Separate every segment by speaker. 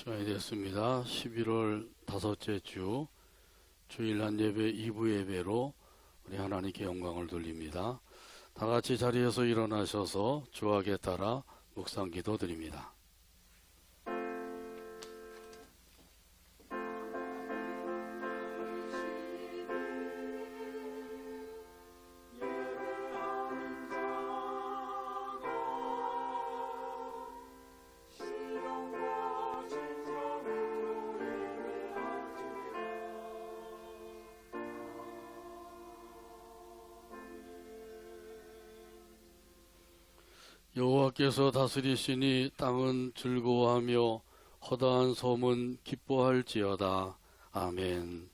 Speaker 1: 시간이 됐습니다. 11월 다섯째 주 주일 한 예배 2부 예배로 우리 하나님께 영광을 돌립니다. 다 같이 자리에서 일어나셔서 주악에 따라 묵상 기도 드립니다. 여호와께서 다스리시니 땅은 즐거워하며 허다한 섬은 기뻐할지어다. 아멘.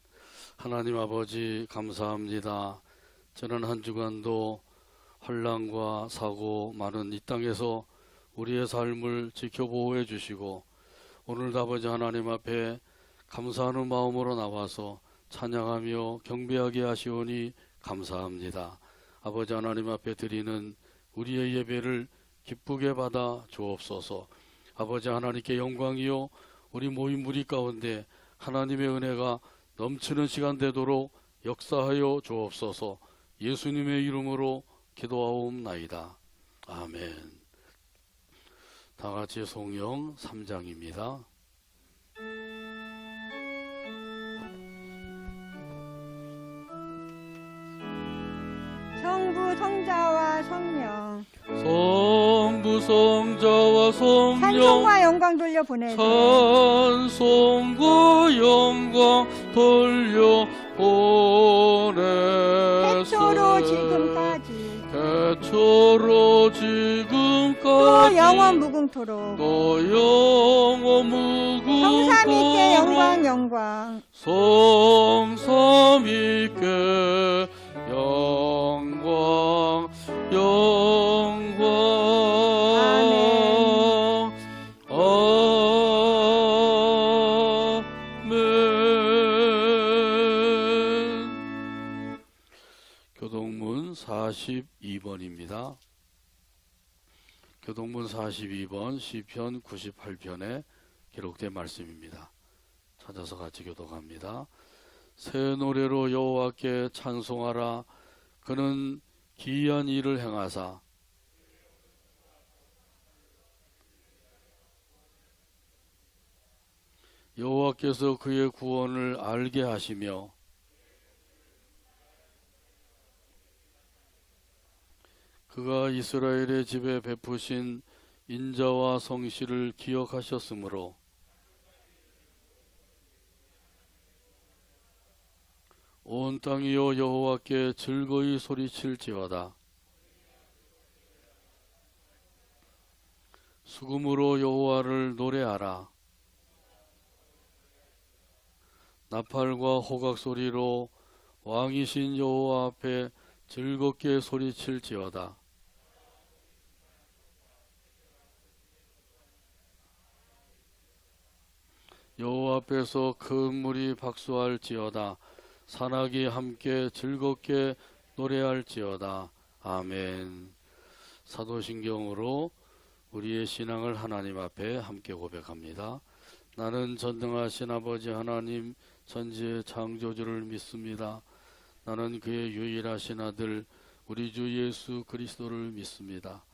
Speaker 1: 하나님 아버지 감사합니다. 지난 한 주간도 환난과 사고 많은 이 땅에서 우리의 삶을 지켜보호해 주시고 오늘도 아버지 하나님 앞에 감사하는 마음으로 나와서 찬양하며 경배하게 하시오니 감사합니다. 아버지 하나님 앞에 드리는 우리의 예배를 기쁘게 받아 주옵소서. 아버지 하나님께 영광이요 우리 모인 무리 가운데 하나님의 은혜가 넘치는 시간 되도록 역사하여 주옵소서. 예수님의 이름으로 기도하옵나이다. 아멘. 다같이 성령 3장입니다.
Speaker 2: 성부 성자와 성령
Speaker 1: 성부 성자와 성령
Speaker 2: 찬송과 영광 돌려 보내세.
Speaker 1: 찬송과 영광 돌려 보내세.
Speaker 2: 태초로 지금까지
Speaker 1: 태초로 지금까지
Speaker 2: 또 영원 무궁토록
Speaker 1: 또 영원 무궁토록
Speaker 2: 성삼위께 영광 영광
Speaker 1: 성삼위께 영광 영광 아멘. 교동문 42번입니다. 교동문 42번 시편 98편에 기록된 말씀입니다. 찾아서 같이 교독합니다. 새 노래로 여호와께 찬송하라. 그는 기이한 일을 행하사 여호와께서 그의 구원을 알게 하시며 그가 이스라엘의 집에 베푸신 인자와 성실을 기억하셨으므로 온 땅이여 여호와께 즐거이 소리칠지어다. 수금으로 여호와를 노래하라. 나팔과 호각 소리로 왕이신 여호와 앞에 즐겁게 소리칠지어다. 여호와 앞에서 큰 물이 박수할지어다. 산악이 함께 즐겁게 노래할지어다. 아멘. 사도신경으로 우리의 신앙을 하나님 앞에 함께 고백합니다. 나는 전능하신 아버지 하나님 천지의 창조주를 믿습니다. 나는 그의 유일하신 아들 우리 주 예수 그리스도를 믿습니다.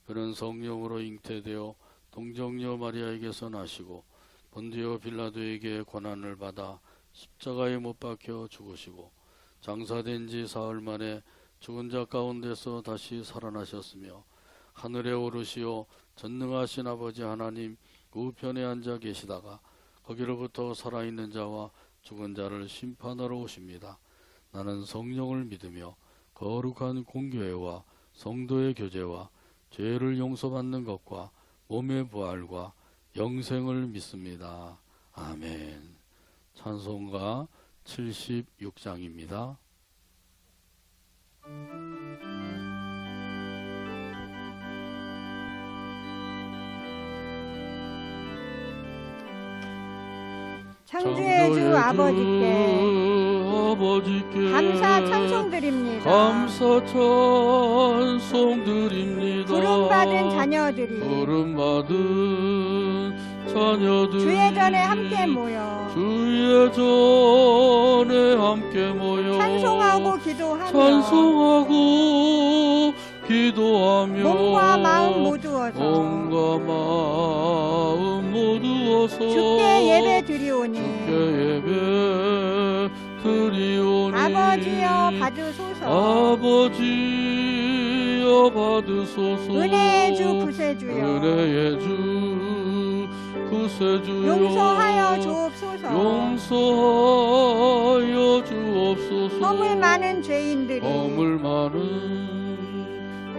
Speaker 1: 그는 성령으로 잉태되어 동정녀 마리아에게서 나시고 본디오 빌라도에게 고난을 받아 십자가에 못 박혀 죽으시고 장사된 지 사흘 만에 죽은 자 가운데서 다시 살아나셨으며 하늘에 오르시어 전능하신 아버지 하나님 우편에 앉아 계시다가 거기로부터 살아있는 자와 죽은 자를 심판하러 오십니다. 나는 성령을 믿으며 거룩한 공교회와 성도의 교제와 죄를 용서받는 것과 몸의 부활과 영생을 믿습니다. 아멘. 찬송가 76장입니다.
Speaker 2: 창조의 주 아버지께 감사 찬송드립니다.
Speaker 1: 감사 찬송드립니다.
Speaker 2: 부름받은 자녀들이
Speaker 1: 부름받은 자녀들이
Speaker 2: 주의 전에 함께 모여
Speaker 1: 주의 전에 함께 모여
Speaker 2: 찬송하고 기도하며
Speaker 1: 찬송하고 기도하며
Speaker 2: 몸과 마음 모두어서
Speaker 1: 몸과 마음 모두어서
Speaker 2: 주께 예배 드리오니
Speaker 1: 주께 예배 드리오니
Speaker 2: 아버지여 받으소서
Speaker 1: 아버지여 받으소서
Speaker 2: 은혜의 주 구세주여
Speaker 1: 은혜의 주 구세주여
Speaker 2: 용서하여 주옵소서
Speaker 1: 용서하여 주옵소서
Speaker 2: 허물 많은 죄인들이
Speaker 1: 허물 많은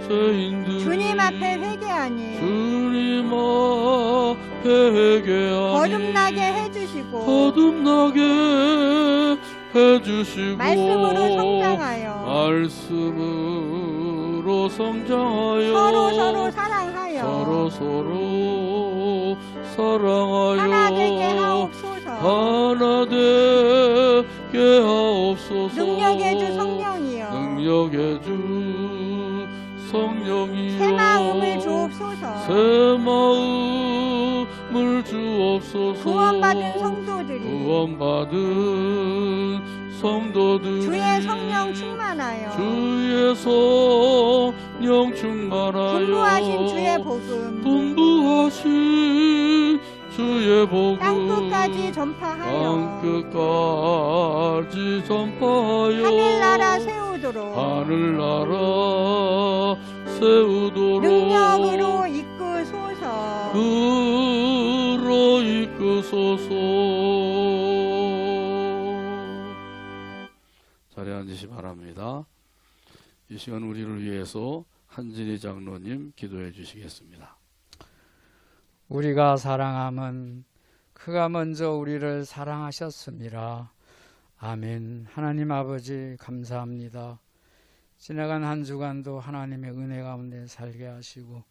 Speaker 1: 죄인들이
Speaker 2: 주님 앞에 회개하니
Speaker 1: 주님 앞에 회개하니
Speaker 2: 거듭나게 해주시고
Speaker 1: 거듭나게 해주시고
Speaker 2: 말씀으로 성장하여
Speaker 1: 말씀으로 성장하여
Speaker 2: 서로 사랑하여
Speaker 1: 서로 사랑하여
Speaker 2: 하나 되게 하옵소서
Speaker 1: 하나 되게 하옵소서
Speaker 2: 능력의 주 성령이여
Speaker 1: 능력의 주 성령이여
Speaker 2: 새 마음을 주옵소서
Speaker 1: 새 마음을 주옵소서
Speaker 2: 구원받은 성도들이
Speaker 1: 구원받은 성도들이
Speaker 2: 주의 성령 충만하여
Speaker 1: 주의 성령 충만하여
Speaker 2: 분부하신 주의 복음
Speaker 1: 분부하신 주의 복음
Speaker 2: 땅끝까지 전파하여
Speaker 1: 땅끝까지 전파하여
Speaker 2: 하늘나라 세우도록
Speaker 1: 하늘나라 세우도록
Speaker 2: 능력으로 이끄소서
Speaker 1: 그로 이끄소서. 자리에 앉으시 바랍니다. 이 시간 우리를 위해서 한진희 장로님 기도해 주시겠습니다.
Speaker 3: 우리가 사랑함은 그가 먼저 우리를 사랑하셨습니다. 아멘. 하나님 아버지 감사합니다. 지나간 한 주간도 하나님의 은혜 가운데 살게 하시고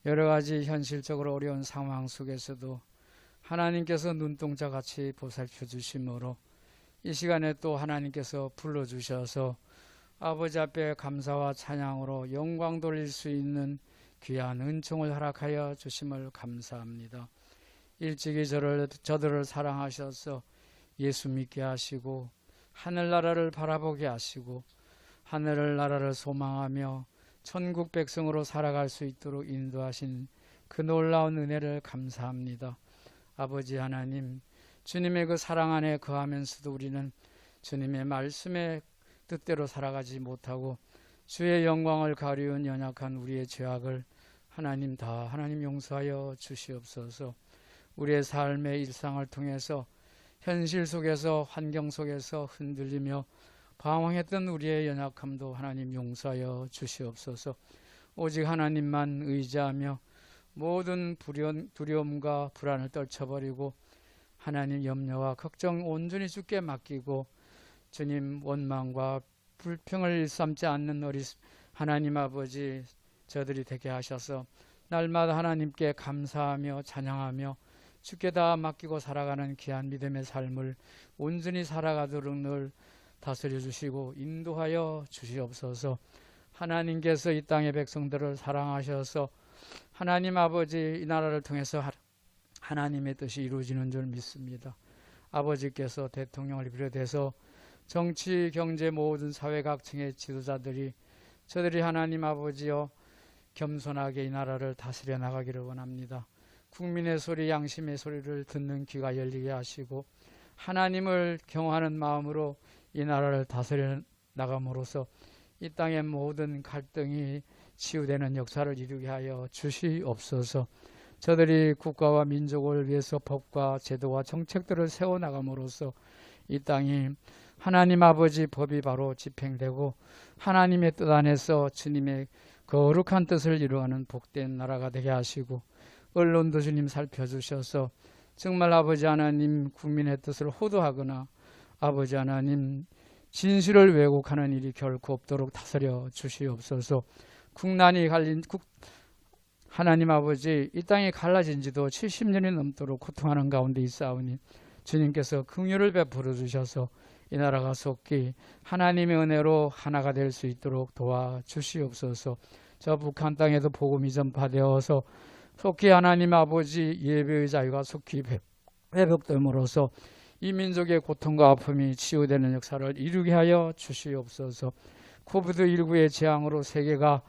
Speaker 3: 여러 가지 현실적으로 어려운 상황 속에서도 하나님께서 눈동자같이 보살펴 주심으로 이 시간에 또 하나님께서 불러주셔서 아버지 앞에 감사와 찬양으로 영광 돌릴 수 있는 귀한 은총을 허락하여 주심을 감사합니다. 일찍이 저들을 사랑하셔서 예수 믿게 하시고 하늘나라를 바라보게 하시고 하늘나라를 소망하며 천국 백성으로 살아갈 수 있도록 인도하신 그 놀라운 은혜를 감사합니다. 아버지 하나님, 주님의 그 사랑 안에 거하면서도 우리는 주님의 말씀의 뜻대로 살아가지 못하고 주의 영광을 가리운 연약한 우리의 죄악을 하나님 용서하여 주시옵소서. 우리의 삶의 일상을 통해서 현실 속에서 환경 속에서 흔들리며 방황했던 우리의 연약함도 하나님 용서하여 주시옵소서. 오직 하나님만 의지하며 모든 두려움과 불안을 떨쳐버리고 하나님 염려와 걱정 온전히 주께 맡기고 주님 원망과 불평을 일삼지 않는 우리 하나님 아버지 저들이 되게 하셔서 날마다 하나님께 감사하며 찬양하며 주께 다 맡기고 살아가는 귀한 믿음의 삶을 온전히 살아가도록 늘 다스려 주시고 인도하여 주시옵소서. 하나님께서 이 땅의 백성들을 사랑하셔서 하나님 아버지 이 나라를 통해서 하나님의 뜻이 이루어지는 줄 믿습니다. 아버지께서 대통령을 비롯해서 정치, 경제 모든 사회 각층의 지도자들이 저들이 하나님 아버지여 겸손하게 이 나라를 다스려 나가기를 원합니다. 국민의 소리, 양심의 소리를 듣는 귀가 열리게 하시고 하나님을 경외하는 마음으로 이 나라를 다스려 나감으로써 이 땅의 모든 갈등이 치유되는 역사를 이루게 하여 주시옵소서. 저들이 국가와 민족을 위해서 법과 제도와 정책들을 세워나감으로써 이 땅이 하나님 아버지 법이 바로 집행되고 하나님의 뜻 안에서 주님의 거룩한 뜻을 이루어가는 복된 나라가 되게 하시고 언론도 주님 살펴주셔서 정말 아버지 하나님 국민의 뜻을 호도하거나 아버지 하나님 진실을 왜곡하는 일이 결코 없도록 다스려 주시옵소서. 국난이 갈린 하나님 아버지 이 땅이 갈라진 지도 70년이 넘도록 고통하는 가운데 있사오니 주님께서 긍휼을 베풀어 주셔서 이 나라가 속히 하나님의 은혜로 하나가 될 수 있도록 도와주시옵소서. 저 북한 땅에도 복음이 전파되어서 속히 하나님 아버지 예배의 자유가 속히 회복됨으로써 이 민족의 고통과 아픔이 치유되는 역사를 이루게 하여 주시옵소서. 코비드19의 재앙으로 세계가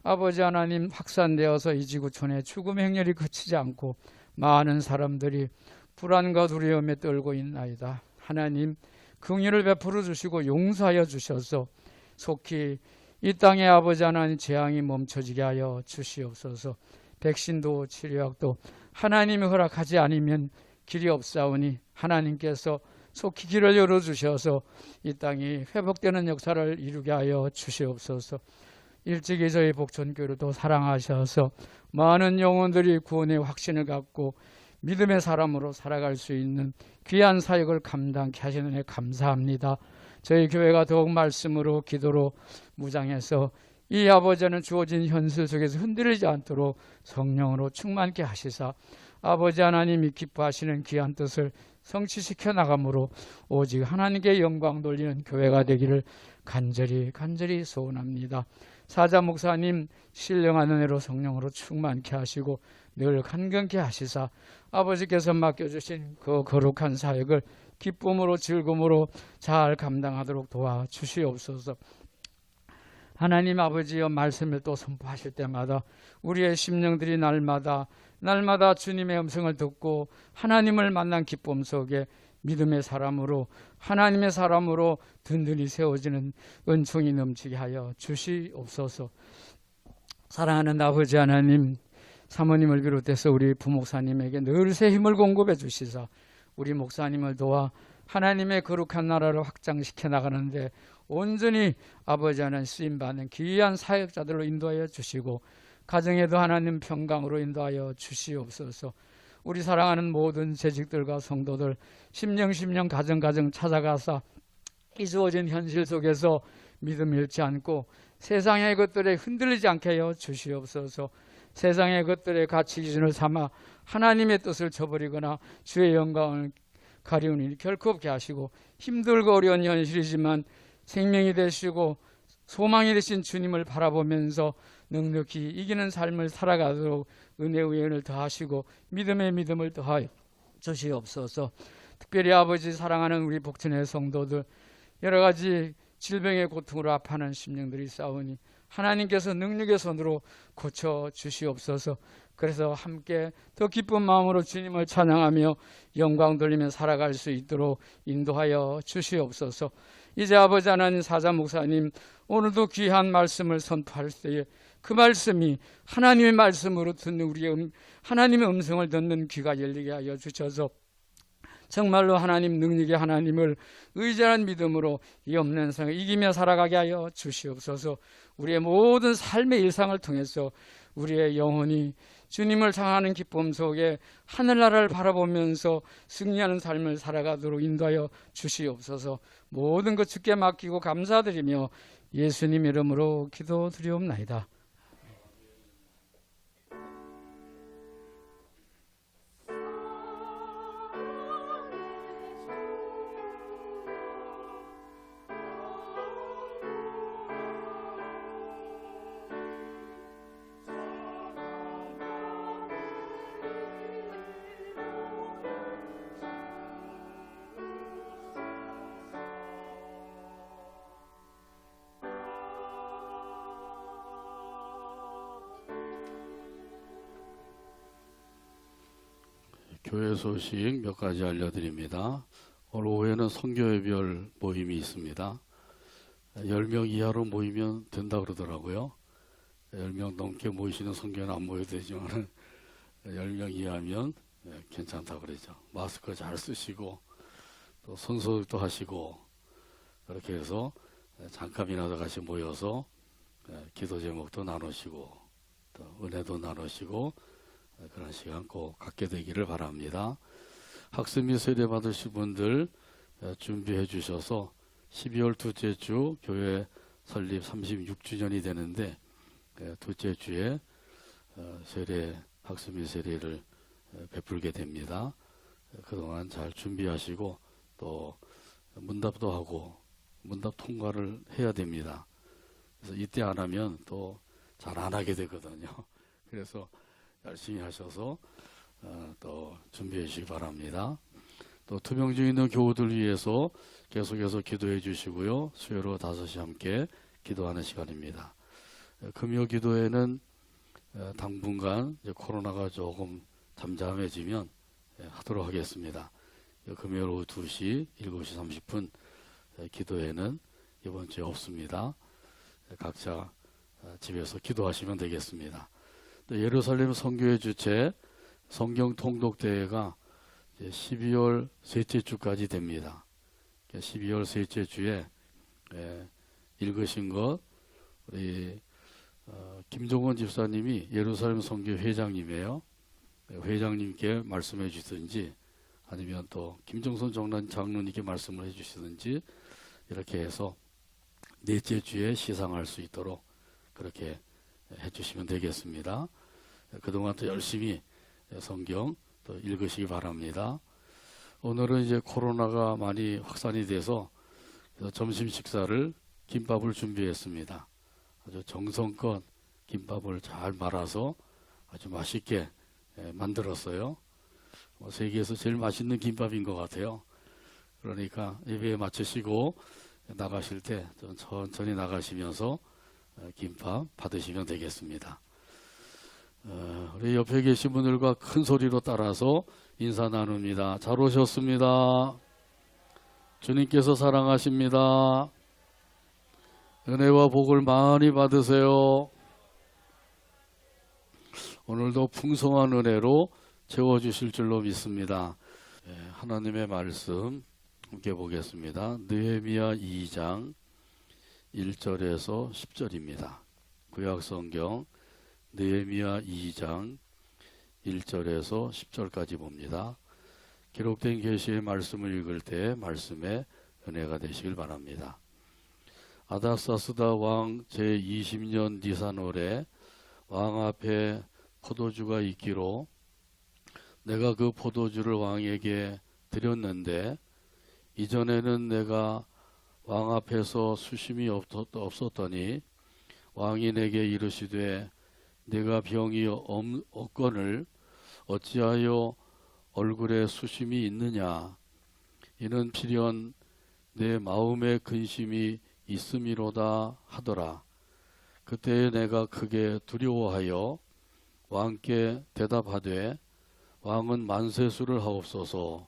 Speaker 3: 아버지 하나님 확산되어서 이 지구촌의 죽음 행렬이 그치지 않고 많은 사람들이 불안과 두려움에 떨고 있나이다. 하나님 긍휼을 베풀어 주시고 용서하여 주셔서 속히 이 땅에 아버지 하나님 재앙이 멈춰지게 하여 주시옵소서. 백신도 치료약도 하나님이 허락하지 않으면 길이 없사오니 하나님께서 속히 길을 열어주셔서 이 땅이 회복되는 역사를 이루게 하여 주시옵소서. 일찍이 저희 복촌교를 또 사랑하셔서 많은 영혼들이 구원의 확신을 갖고 믿음의 사람으로 살아갈 수 있는 귀한 사역을 감당케 하시는 데 감사합니다. 저희 교회가 더욱 말씀으로 기도로 무장해서 이 아버지는 주어진 현실 속에서 흔들리지 않도록 성령으로 충만케 하시사 아버지 하나님이 기뻐하시는 귀한 뜻을 성취시켜 나감으로 오직 하나님께 영광 돌리는 교회가 되기를 간절히 소원합니다. 사자 목사님 신령한 은혜로 성령으로 충만케 하시고 늘 간경케 하시사 아버지께서 맡겨주신 그 거룩한 사역을 기쁨으로 즐거움으로 잘 감당하도록 도와주시옵소서. 하나님 아버지여 말씀을 또 선포하실 때마다 우리의 심령들이 날마다 주님의 음성을 듣고 하나님을 만난 기쁨 속에 믿음의 사람으로 하나님의 사람으로 든든히 세워지는 은총이 넘치게 하여 주시옵소서. 사랑하는 아버지 하나님, 사모님을 비롯해서 우리 부목사님에게 늘 새 힘을 공급해 주시사 우리 목사님을 도와 하나님의 거룩한 나라를 확장시켜 나가는데 온전히 아버지 하나님 쓰임받는 귀한 사역자들로 인도하여 주시고 가정에도 하나님 평강으로 인도하여 주시옵소서. 우리 사랑하는 모든 재직들과 성도들 심령 가정 찾아가사 이 주어진 현실 속에서 믿음 잃지 않고 세상의 것들에 흔들리지 않게 하여 주시옵소서. 세상의 것들의 가치 기준을 삼아 하나님의 뜻을 저버리거나 주의 영광을 가리우는 일이 결코 없게 하시고 힘들고 어려운 현실이지만 생명이 되시고 소망이 되신 주님을 바라보면서 넉넉히 이기는 삶을 살아가도록 은혜의 은혜를 더하시고 믿음의 믿음을 더하여 주시옵소서. 특별히 아버지 사랑하는 우리 복천의 성도들 여러 가지 질병의 고통으로 아파하는 심령들이 싸우니 하나님께서 능력의 손으로 고쳐 주시옵소서. 그래서 함께 더 기쁜 마음으로 주님을 찬양하며 영광 돌리며 살아갈 수 있도록 인도하여 주시옵소서. 이제 아버지 하나님 사자 목사님 오늘도 귀한 말씀을 선포할 때에 그 말씀이 하나님의 말씀으로 듣는 우리의 하나님의 음성을 듣는 귀가 열리게 하여 주셔서 정말로 하나님 능력의 하나님을 의지하는 믿음으로 이 없는 세상을 이기며 살아가게 하여 주시옵소서. 우리의 모든 삶의 일상을 통해서 우리의 영혼이 주님을 향하는 기쁨 속에 하늘나라를 바라보면서 승리하는 삶을 살아가도록 인도하여 주시옵소서. 모든 것 주께 맡기고 감사드리며 예수님 이름으로 기도드리옵나이다.
Speaker 1: 교회 소식 몇 가지 알려드립니다. 오늘 오후에는 선교회별 모임이 있습니다. 10명 이하로 모이면 된다 그러더라고요. 10명 넘게 모이시는 선교회는 안 모여도 되지만 10명 이하면 괜찮다 그러죠. 마스크 잘 쓰시고 또 손소독도 하시고 그렇게 해서 잠깐이나도 같이 모여서 기도 제목도 나누시고 또 은혜도 나누시고 그런 시간 꼭 갖게 되기를 바랍니다. 학습 및 세례 받으실 분들 준비해 주셔서 12월 둘째 주 교회 설립 36주년이 되는데 둘째 주에 세례 학습 및 세례를 베풀게 됩니다. 그동안 잘 준비하시고 또 문답도 하고 문답 통과를 해야 됩니다. 그래서 이때 안 하면 또 잘 안 하게 되거든요. 그래서 열심히 하셔서 또 준비해 주시기 바랍니다. 또 투병 중에 있는 교우들 위해서 계속해서 기도해 주시고요. 수요로 5시 함께 기도하는 시간입니다. 금요 기도회는 당분간 이제 코로나가 조금 잠잠해지면 하도록 하겠습니다. 금요일 오후 2시, 7시 30분 기도회는 이번 주에 없습니다. 각자 집에서 기도하시면 되겠습니다. 또 예루살렘 선교회 주최 성경 통독 대회가 12월 셋째 주까지 됩니다. 12월 셋째 주에 읽으신 것 우리 김종원 집사님이 예루살렘 선교 회장님이에요. 회장님께 말씀해 주시든지 아니면 또 김정선 장로님께 말씀을 해 주시든지 이렇게 해서 넷째 주에 시상할 수 있도록 그렇게 해 주시면 되겠습니다. 그동안 또 열심히 성경 또 읽으시기 바랍니다. 오늘은 이제 코로나가 많이 확산이 돼서 점심 식사를 김밥을 준비했습니다. 아주 정성껏 김밥을 잘 말아서 아주 맛있게 만들었어요. 세계에서 제일 맛있는 김밥인 것 같아요. 그러니까 예배에 마치시고 나가실 때 좀 천천히 나가시면서 김밥 받으시면 되겠습니다. 우리 옆에 계신 분들과 큰 소리로 따라서 인사 나눕니다. 잘 오셨습니다. 주님께서 사랑하십니다. 은혜와 복을 많이 받으세요. 오늘도 풍성한 은혜로 채워주실 줄로 믿습니다. 하나님의 말씀 함께 보겠습니다. 느헤미야 2장 1절에서 10절입니다. 구약성경 느헤미야 2장 1절에서 10절까지 봅니다. 기록된 계시의 말씀을 읽을 때 말씀에 은혜가 되시길 바랍니다. 아닥사스다 왕 제20년 니산월에 왕 앞에 포도주가 있기로 내가 그 포도주를 왕에게 드렸는데 이전에는 내가 왕 앞에서 수심이 없었더니 왕이 내게 이르시되 내가 병이 없거늘 어찌하여 얼굴에 수심이 있느냐 이는 필연 내 마음에 근심이 있음이로다 하더라. 그때 내가 크게 두려워하여 왕께 대답하되 왕은 만세수를 하옵소서.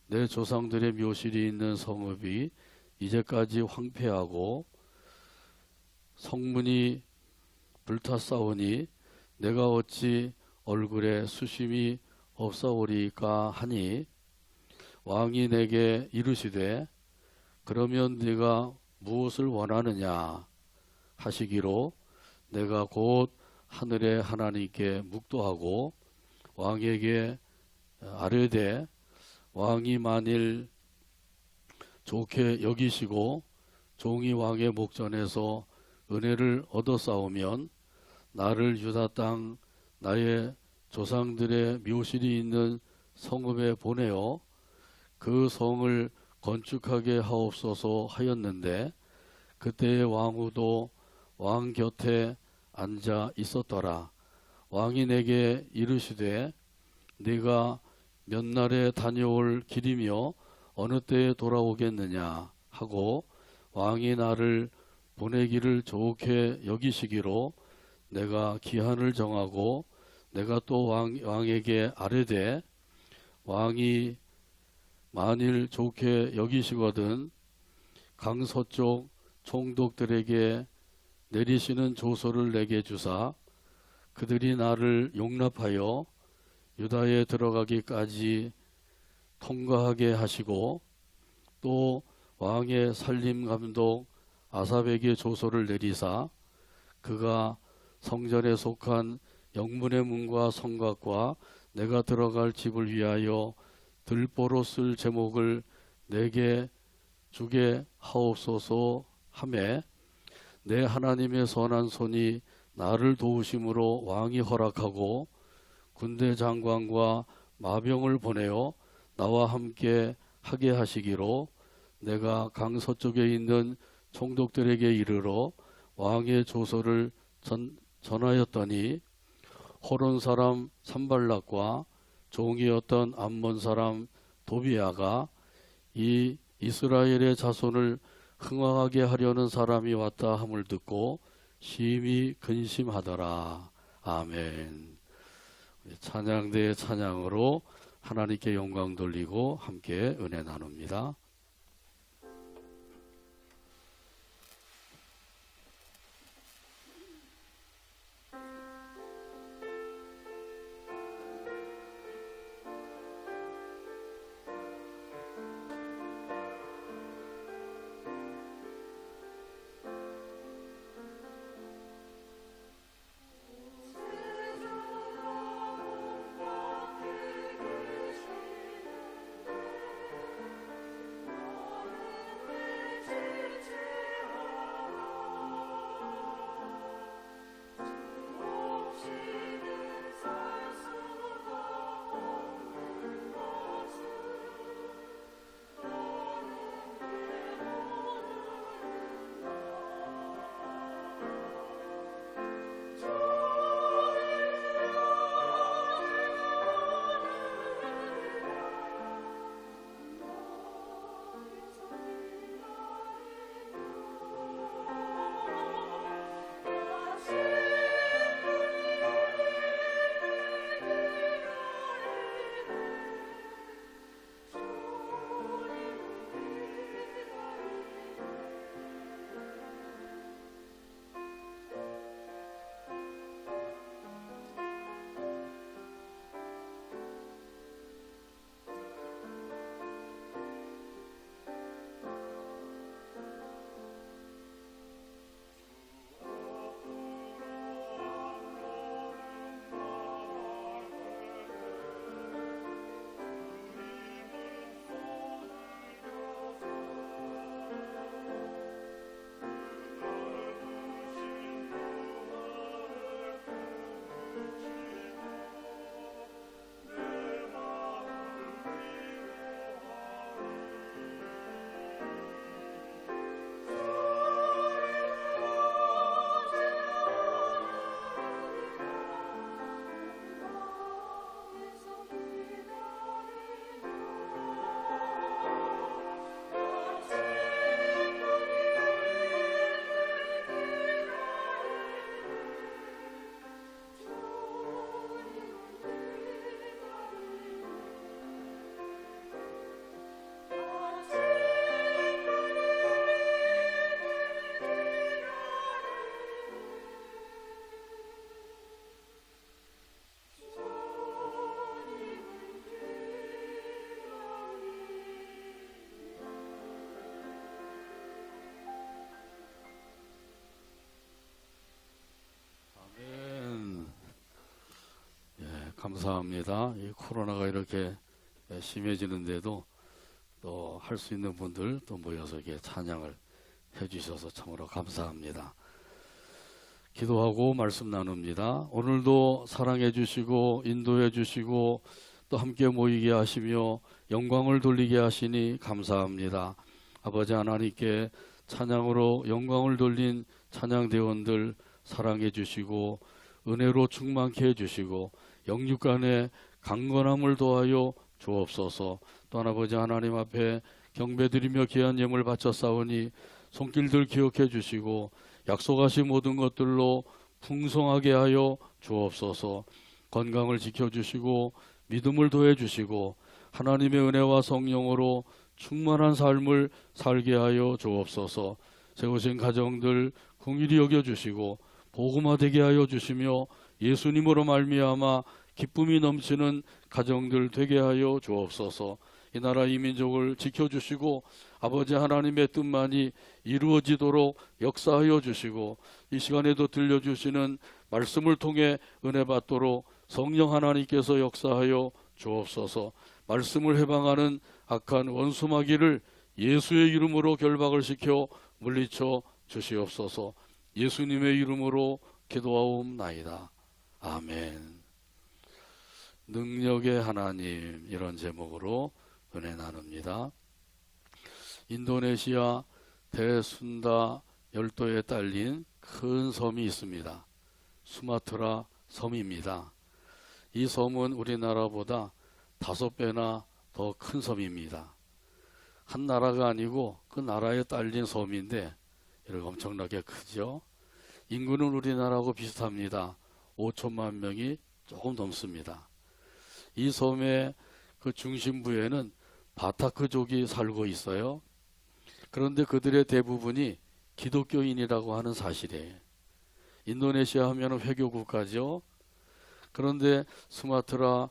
Speaker 1: 내 조상들의 묘실이 있는 성읍이 이제까지 황폐하고 성문이 불탔사오니 내가 어찌 얼굴에 수심이 없사오리까 하니 왕이 내게 이르시되 그러면 네가 무엇을 원하느냐 하시기로 내가 곧 하늘의 하나님께 묵도하고 왕에게 아뢰되 왕이 만일 좋게 여기시고 종이 왕의 목전에서 은혜를 얻어싸우면 나를 유다 땅 나의 조상들의 묘실이 있는 성읍에 보내어 그 성을 건축하게 하옵소서 하였는데 그때의 왕후도 왕 곁에 앉아 있었더라. 왕이 내게 이르시되 네가 몇 날에 다녀올 길이며 어느 때에 돌아오겠느냐 하고 왕이 나를 보내기를 좋게 여기시기로 내가 기한을 정하고 내가 또 왕에게 아뢰되 왕이 만일 좋게 여기시거든 강서쪽 총독들에게 내리시는 조서를 내게 주사 그들이 나를 용납하여 유다에 들어가기까지 통과하게 하시고 또 왕의 살림감독 아삽에게 조서를 내리사 그가 성전에 속한 영문의 문과 성곽과 내가 들어갈 집을 위하여 들보로 쓸 제목을 내게 주게 하옵소서 하매 내 하나님의 선한 손이 나를 도우심으로 왕이 허락하고 군대 장관과 마병을 보내어 나와 함께 하게 하시기로 내가 강서쪽에 있는 총독들에게 이르러 왕의 조서를 전하였더니 호론 사람 산발락과 종이었던 암몬 사람 도비야가 이 이스라엘의 자손을 흥왕하게 하려는 사람이 왔다 함을 듣고 심히 근심하더라. 아멘. 찬양대의 찬양으로 하나님께 영광 돌리고 함께 은혜 나눕니다. 감사합니다. 이 코로나가 이렇게 심해지는데도 또 할 수 있는 분들 또 모여서 이렇게 찬양을 해주셔서 참으로 감사합니다. 기도하고 말씀 나눕니다. 오늘도 사랑해 주시고 인도해 주시고 또 함께 모이게 하시며 영광을 돌리게 하시니 감사합니다. 아버지 하나님께 찬양으로 영광을 돌린 찬양대원들 사랑해 주시고 은혜로 충만케 해주시고 영육간의 강건함을 도하여 주옵소서. 또한 아버지 하나님 앞에 경배드리며 귀한 예물 바쳐 싸우니 손길들 기억해 주시고 약속하신 모든 것들로 풍성하게 하여 주옵소서. 건강을 지켜주시고 믿음을 더해 주시고 하나님의 은혜와 성령으로 충만한 삶을 살게 하여 주옵소서. 세우신 가정들 긍휼히 여겨주시고 복음화되게 하여 주시며 예수님으로 말미암아 기쁨이 넘치는 가정들 되게 하여 주옵소서. 이 나라 이 민족을 지켜주시고 아버지 하나님의 뜻만이 이루어지도록 역사하여 주시고 이 시간에도 들려주시는 말씀을 통해 은혜 받도록 성령 하나님께서 역사하여 주옵소서. 말씀을 해방하는 악한 원수마귀를 예수의 이름으로 결박을 시켜 물리쳐 주시옵소서. 예수님의 이름으로 기도하옵나이다. 아멘. 능력의 하나님, 이런 제목으로 은혜 나눕니다. 인도네시아 대순다 열도에 딸린 큰 섬이 있습니다. 수마트라 섬입니다. 이 섬은 우리나라보다 5배나 더 큰 섬입니다. 한 나라가 아니고 그 나라에 딸린 섬인데 이렇게 엄청나게 크죠. 인구는 우리나라하고 비슷합니다. 5천만 명이 조금 넘습니다. 이 섬의 그 중심부에는 바타크족이 살고 있어요. 그런데 그들의 대부분이 기독교인이라고 하는 사실이에요. 인도네시아 하면 회교 국가죠. 그런데 수마트라에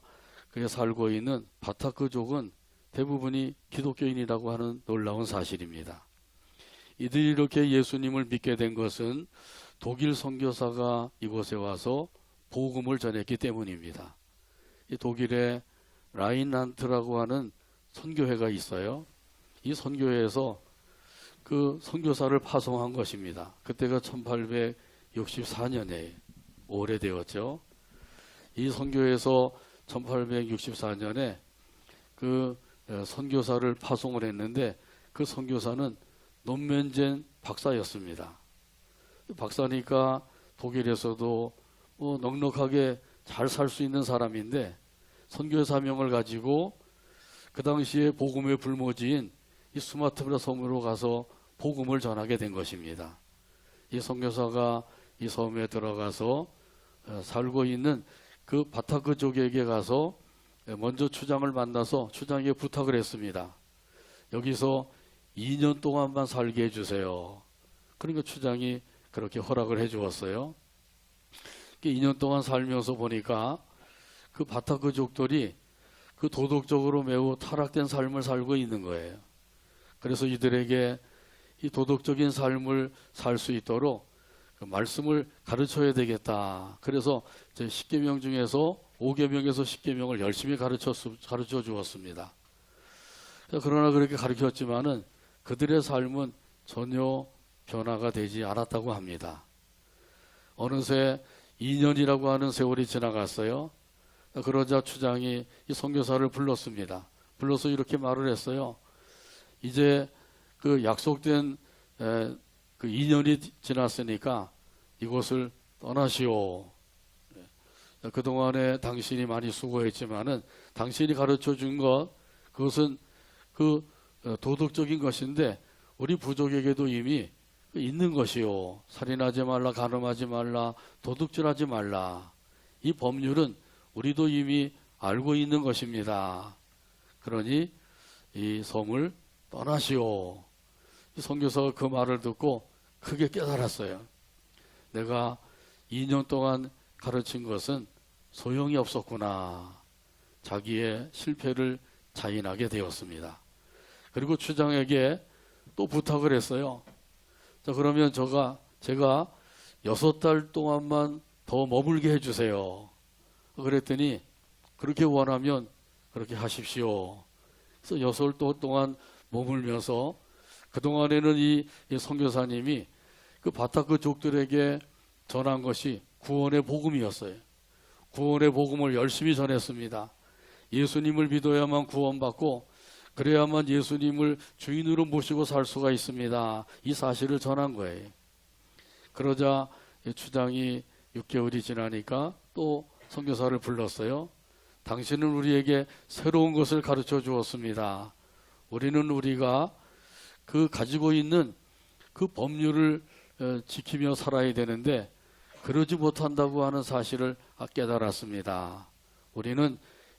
Speaker 1: 살고 있는 바타크족은 대부분이 기독교인이라고 하는 놀라운 사실입니다. 이들이 이렇게 예수님을 믿게 된 것은 독일 선교사가 이곳에 와서 복음을 전했기 때문입니다. 이 독일에 라인란트라고 하는 선교회가 있어요. 이 선교회에서 그 선교사를 파송한 것입니다. 그때가 1864년에 오래되었죠. 이 선교회에서 1864년에 그 선교사를 파송을 했는데 그 선교사는 논면젠 박사였습니다. 박사니까 독일에서도 넉넉하게 잘 살 수 있는 사람인데 선교의 사명을 가지고 그 당시에 복음의 불모지인 이 수마트라 섬으로 가서 복음을 전하게 된 것입니다. 이 선교사가 이 섬에 들어가서 살고 있는 그 바타크족에게 가서 먼저 추장을 만나서 추장에게 부탁을 했습니다. 여기서 2년 동안만 살게 해주세요. 그러니까 추장이 그렇게 허락을 해주었어요. 2년 동안 살면서 보니까 그 바타크족들이 그 도덕적으로 매우 타락된 삶을 살고 있는 거예요. 그래서 이들에게 이 도덕적인 삶을 살 수 있도록 그 말씀을 가르쳐야 되겠다. 그래서 제 10계명 중에서 5계명에서 10계명을 열심히 가르쳐 주었습니다. 그러나 그렇게 가르쳤지만은 그들의 삶은 전혀 변화가 되지 않았다고 합니다. 어느새 2년이라고 하는 세월이 지나갔어요. 그러자 추장이 이 선교사를 불렀습니다. 불러서 이렇게 말을 했어요. 이제 그 약속된 그 2년이 지났으니까 이곳을 떠나시오. 그동안에 당신이 많이 수고했지만은 당신이 가르쳐 준 것, 그것은 그 도덕적인 것인데 우리 부족에게도 이미 있는 것이요. 살인하지 말라, 간음하지 말라, 도둑질하지 말라. 이 법률은 우리도 이미 알고 있는 것입니다. 그러니 이 섬을 떠나시오. 이 선교사가 그 말을 듣고 크게 깨달았어요. 내가 2년 동안 가르친 것은 소용이 없었구나. 자기의 실패를 자인하게 되었습니다. 그리고 추장에게 또 부탁을 했어요. 자, 그러면 제가 6달 동안만 더 머물게 해주세요. 그랬더니 그렇게 원하면 그렇게 하십시오. 그래서 6달 동안 머물면서 그동안에는 이 선교사님이 그 바타크족들에게 전한 것이 구원의 복음이었어요. 구원의 복음을 열심히 전했습니다. 예수님을 믿어야만 구원받고 그래야만 예수님을 주인으로 모시고 살 수가 있습니다. 이 사실을 전한 거예요. 그러자 추장이 6개월이 지나니까 또 선교사를 불렀어요. 당신은 우리에게 새로운 것을 가르쳐 주었습니다. 우리가 그 가지고 있는 그 법률을 지키며 살아야 되는데 그러지 못한다고 하는 사실을 깨달았습니다. 우리는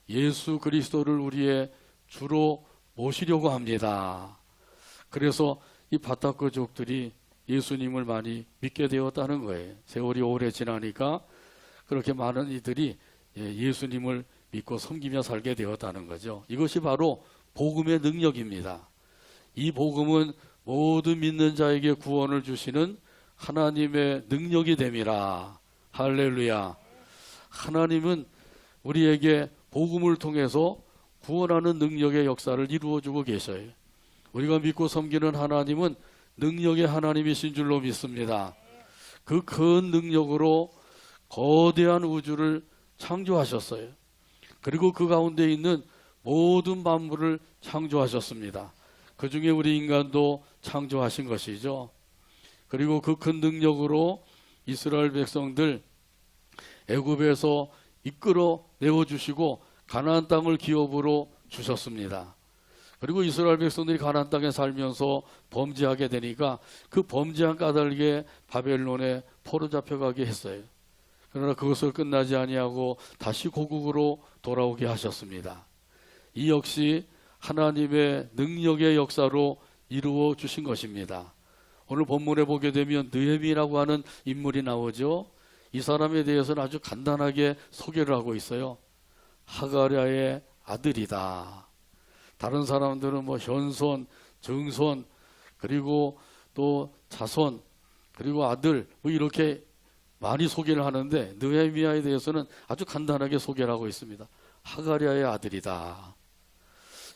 Speaker 1: 예수 그리스도를 우리의 주로 모시려고 합니다. 그래서 이 바타크족들이 예수님을 많이 믿게 되었다는 거예요. 세월이 오래 지나니까 그렇게 많은 이들이 예수님을 믿고 섬기며 살게 되었다는 거죠. 이것이 바로 복음의 능력입니다. 이 복음은 모든 믿는 자에게 구원을 주시는 하나님의 능력이 됨이라. 할렐루야. 하나님은 우리에게 복음을 통해서 구원하는 능력의 역사를 이루어주고 계셔요. 우리가 믿고 섬기는 하나님은 능력의 하나님이신 줄로 믿습니다. 그 큰 능력으로 거대한 우주를 창조하셨어요. 그리고 그 가운데 있는 모든 만물을 창조하셨습니다. 그 중에 우리 인간도 창조하신 것이죠. 그리고 그 큰 능력으로 이스라엘 백성들 애굽에서 이끌어 내어 주시고 가나안 땅을 기업으로 주셨습니다. 그리고 이스라엘 백성들이 가나안 땅에 살면서 범죄하게 되니까 그 범죄한 까닭에 바벨론에 포로 잡혀가게 했어요. 그러나 그것을 끝나지 아니하고 다시 고국으로 돌아오게 하셨습니다. 이 역시 하나님의 능력의 역사로 이루어 주신 것입니다. 오늘 본문에 보게 되면 느헤미라고 하는 인물이 나오죠. 이 사람에 대해서는 아주 간단하게 소개를 하고 있어요. 하가랴의 아들이다. 다른 사람들은 뭐 현손, 증손, 그리고 또 자손, 그리고 아들 뭐 이렇게 많이 소개를 하는데 느헤미야에 대해서는 아주 간단하게 소개를 하고 있습니다. 하가랴의 아들이다.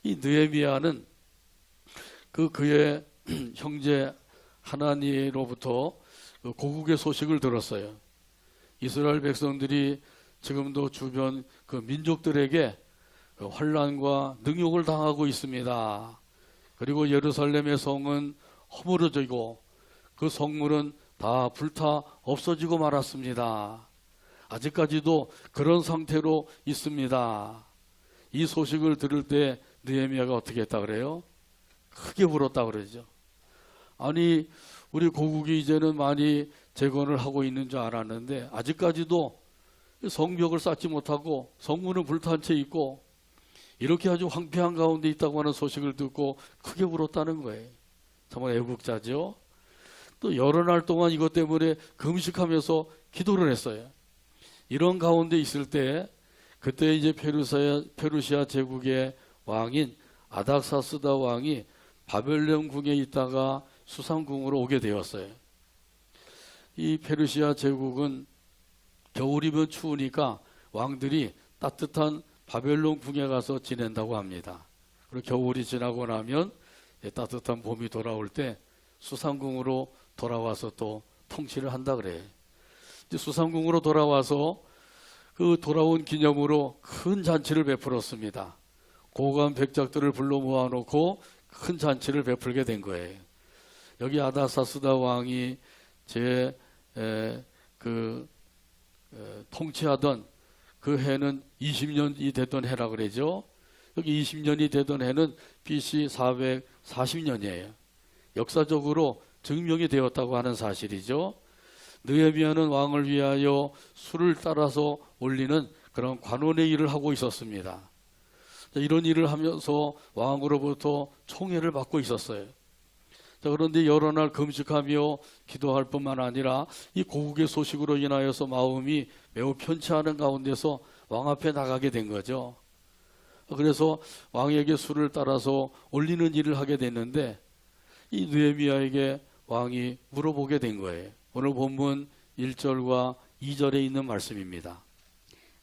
Speaker 1: 이 느헤미야는 그의 형제 하나니로부터 그 고국의 소식을 들었어요. 이스라엘 백성들이 지금도 주변 그 민족들에게 그 환난과 능욕을 당하고 있습니다. 그리고 예루살렘의 성은 허물어지고 그 성물은 다 불타 없어지고 말았습니다. 아직까지도 그런 상태로 있습니다. 이 소식을 들을 때 느헤미야가 어떻게 했다 그래요? 크게 울었다 그러죠. 아니 우리 고국이 이제는 많이 재건을 하고 있는 줄 알았는데 아직까지도 성벽을 쌓지 못하고 성문은 불탄 채 있고 이렇게 아주 황폐한 가운데 있다고 하는 소식을 듣고 크게 울었다는 거예요. 정말 애국자죠. 또 여러 날 동안 이것 때문에 금식하면서 기도를 했어요. 이런 가운데 있을 때 그때 이제 페르시아 제국의 왕인 아닥사스다 왕이 바벨론 궁에 있다가 수상궁으로 오게 되었어요. 이 페르시아 제국은 겨울이면 추우니까 왕들이 따뜻한 바벨론 궁에 가서 지낸다고 합니다. 그리고 겨울이 지나고 나면 따뜻한 봄이 돌아올 때 수상궁으로 돌아와서 또 통치를 한다 그래. 이제 수상궁으로 돌아와서 그 돌아온 기념으로 큰 잔치를 베풀었습니다. 고관 백작들을 불러 모아놓고 큰 잔치를 베풀게 된 거예요. 여기 아닥사스다 왕이 통치하던 그 해는 20년이 되던 해라 그러죠. 여기 20년이 되던 해는 BC 440년이에요. 역사적으로 증명이 되었다고 하는 사실이죠. 느헤미야는 왕을 위하여 수를 따라서 올리는 그런 관원의 일을 하고 있었습니다. 이런 일을 하면서 왕으로부터 총애를 받고 있었어요. 그런데 여러 날 금식하며 기도할 뿐만 아니라 이 고국의 소식으로 인하여서 마음이 매우 편치 않은 가운데서 왕 앞에 나가게 된 거죠. 그래서 왕에게 수를 따라서 올리는 일을 하게 됐는데 이 느헤미야에게 왕이 물어보게 된 거예요. 오늘 본문 1절과 2절에 있는 말씀입니다.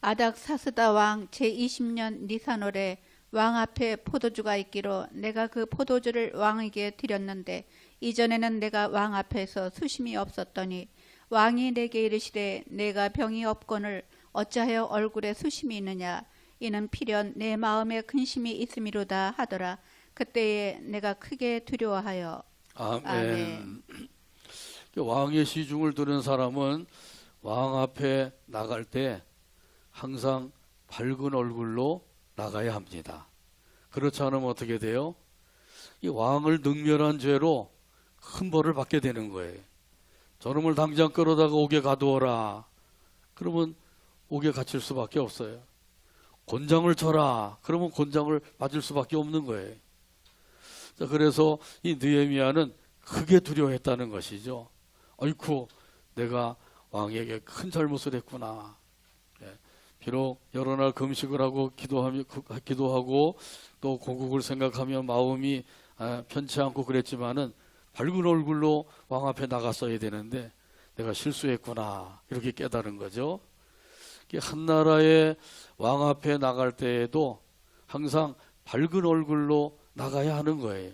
Speaker 4: 아닥사스다 왕 제20년 니산월에 왕 앞에 포도주가 있기로 내가 그 포도주를 왕에게 드렸는데 이전에는 내가 왕 앞에서 수심이 없었더니 왕이 내게 이르시되 내가 병이 없거늘 어찌하여 얼굴에 수심이 있느냐 이는 필연 내 마음에 근심이 있음이로다 하더라. 그때에 내가 크게 두려워하여
Speaker 1: 아멘.
Speaker 4: 아멘.
Speaker 1: 왕의 시중을 들은 사람은 왕 앞에 나갈 때 항상 밝은 얼굴로 나가야 합니다. 그렇지 않으면 어떻게 돼요? 이 왕을 능멸한 죄로 큰 벌을 받게 되는 거예요. 저놈을 당장 끌어다가 옥에 가두어라. 그러면 옥에 갇힐 수밖에 없어요. 곤장을 쳐라. 그러면 곤장을 맞을 수밖에 없는 거예요. 자, 그래서 이 느헤미야는 크게 두려워했다는 것이죠. 아이쿠, 내가 왕에게 큰 잘못을 했구나. 비록 여러 날 금식을 하고 기도하고 또 고국을 생각하며 마음이 편치 않고 그랬지만은 밝은 얼굴로 왕 앞에 나갔어야 되는데 내가 실수했구나 이렇게 깨달은 거죠. 한 나라의 왕 앞에 나갈 때에도 항상 밝은 얼굴로 나가야 하는 거예요.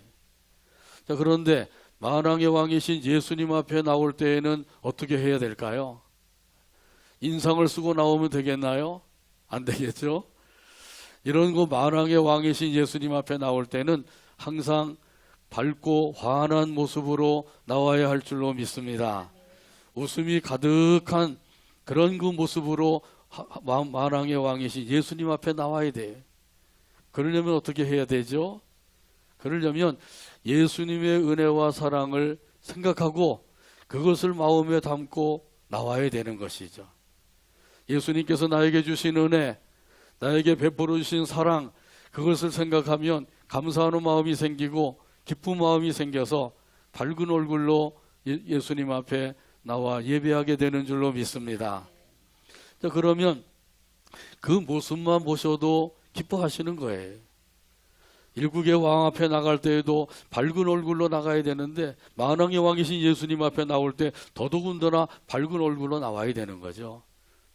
Speaker 1: 자, 그런데 만왕의 왕이신 예수님 앞에 나올 때에는 어떻게 해야 될까요? 인상을 쓰고 나오면 되겠나요? 안 되겠죠? 이런 거 만왕의 왕이신 예수님 앞에 나올 때는 항상 밝고 환한 모습으로 나와야 할 줄로 믿습니다. 웃음이 가득한 그런 그 모습으로 만왕의 왕이신 예수님 앞에 나와야 돼. 그러려면 어떻게 해야 되죠? 그러려면 예수님의 은혜와 사랑을 생각하고 그것을 마음에 담고 나와야 되는 것이죠. 예수님께서 나에게 주신 은혜, 나에게 베풀어 주신 사랑, 그것을 생각하면 감사하는 마음이 생기고 기쁜 마음이 생겨서 밝은 얼굴로 예수님 앞에 나와 예배하게 되는 줄로 믿습니다. 자, 그러면 그 모습만 보셔도 기뻐하시는 거예요. 일국의 왕 앞에 나갈 때에도 밝은 얼굴로 나가야 되는데 만왕의 왕이신 예수님 앞에 나올 때 더더군다나 밝은 얼굴로 나와야 되는 거죠.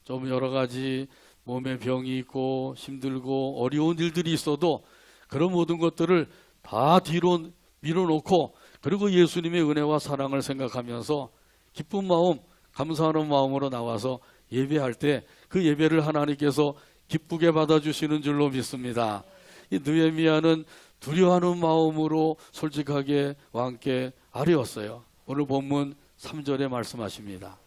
Speaker 1: 좀 여러 가지 몸에 병이 있고 힘들고 어려운 일들이 있어도 그런 모든 것들을 다 뒤로 밀어놓고 그리고 예수님의 은혜와 사랑을 생각하면서 기쁜 마음, 감사하는 마음으로 나와서 예배할 때 그 예배를 하나님께서 기쁘게 받아주시는 줄로 믿습니다. 이 느헤미야는 두려워하는 마음으로 솔직하게 왕께 아뢰었어요. 오늘 본문 3절에 말씀하십니다.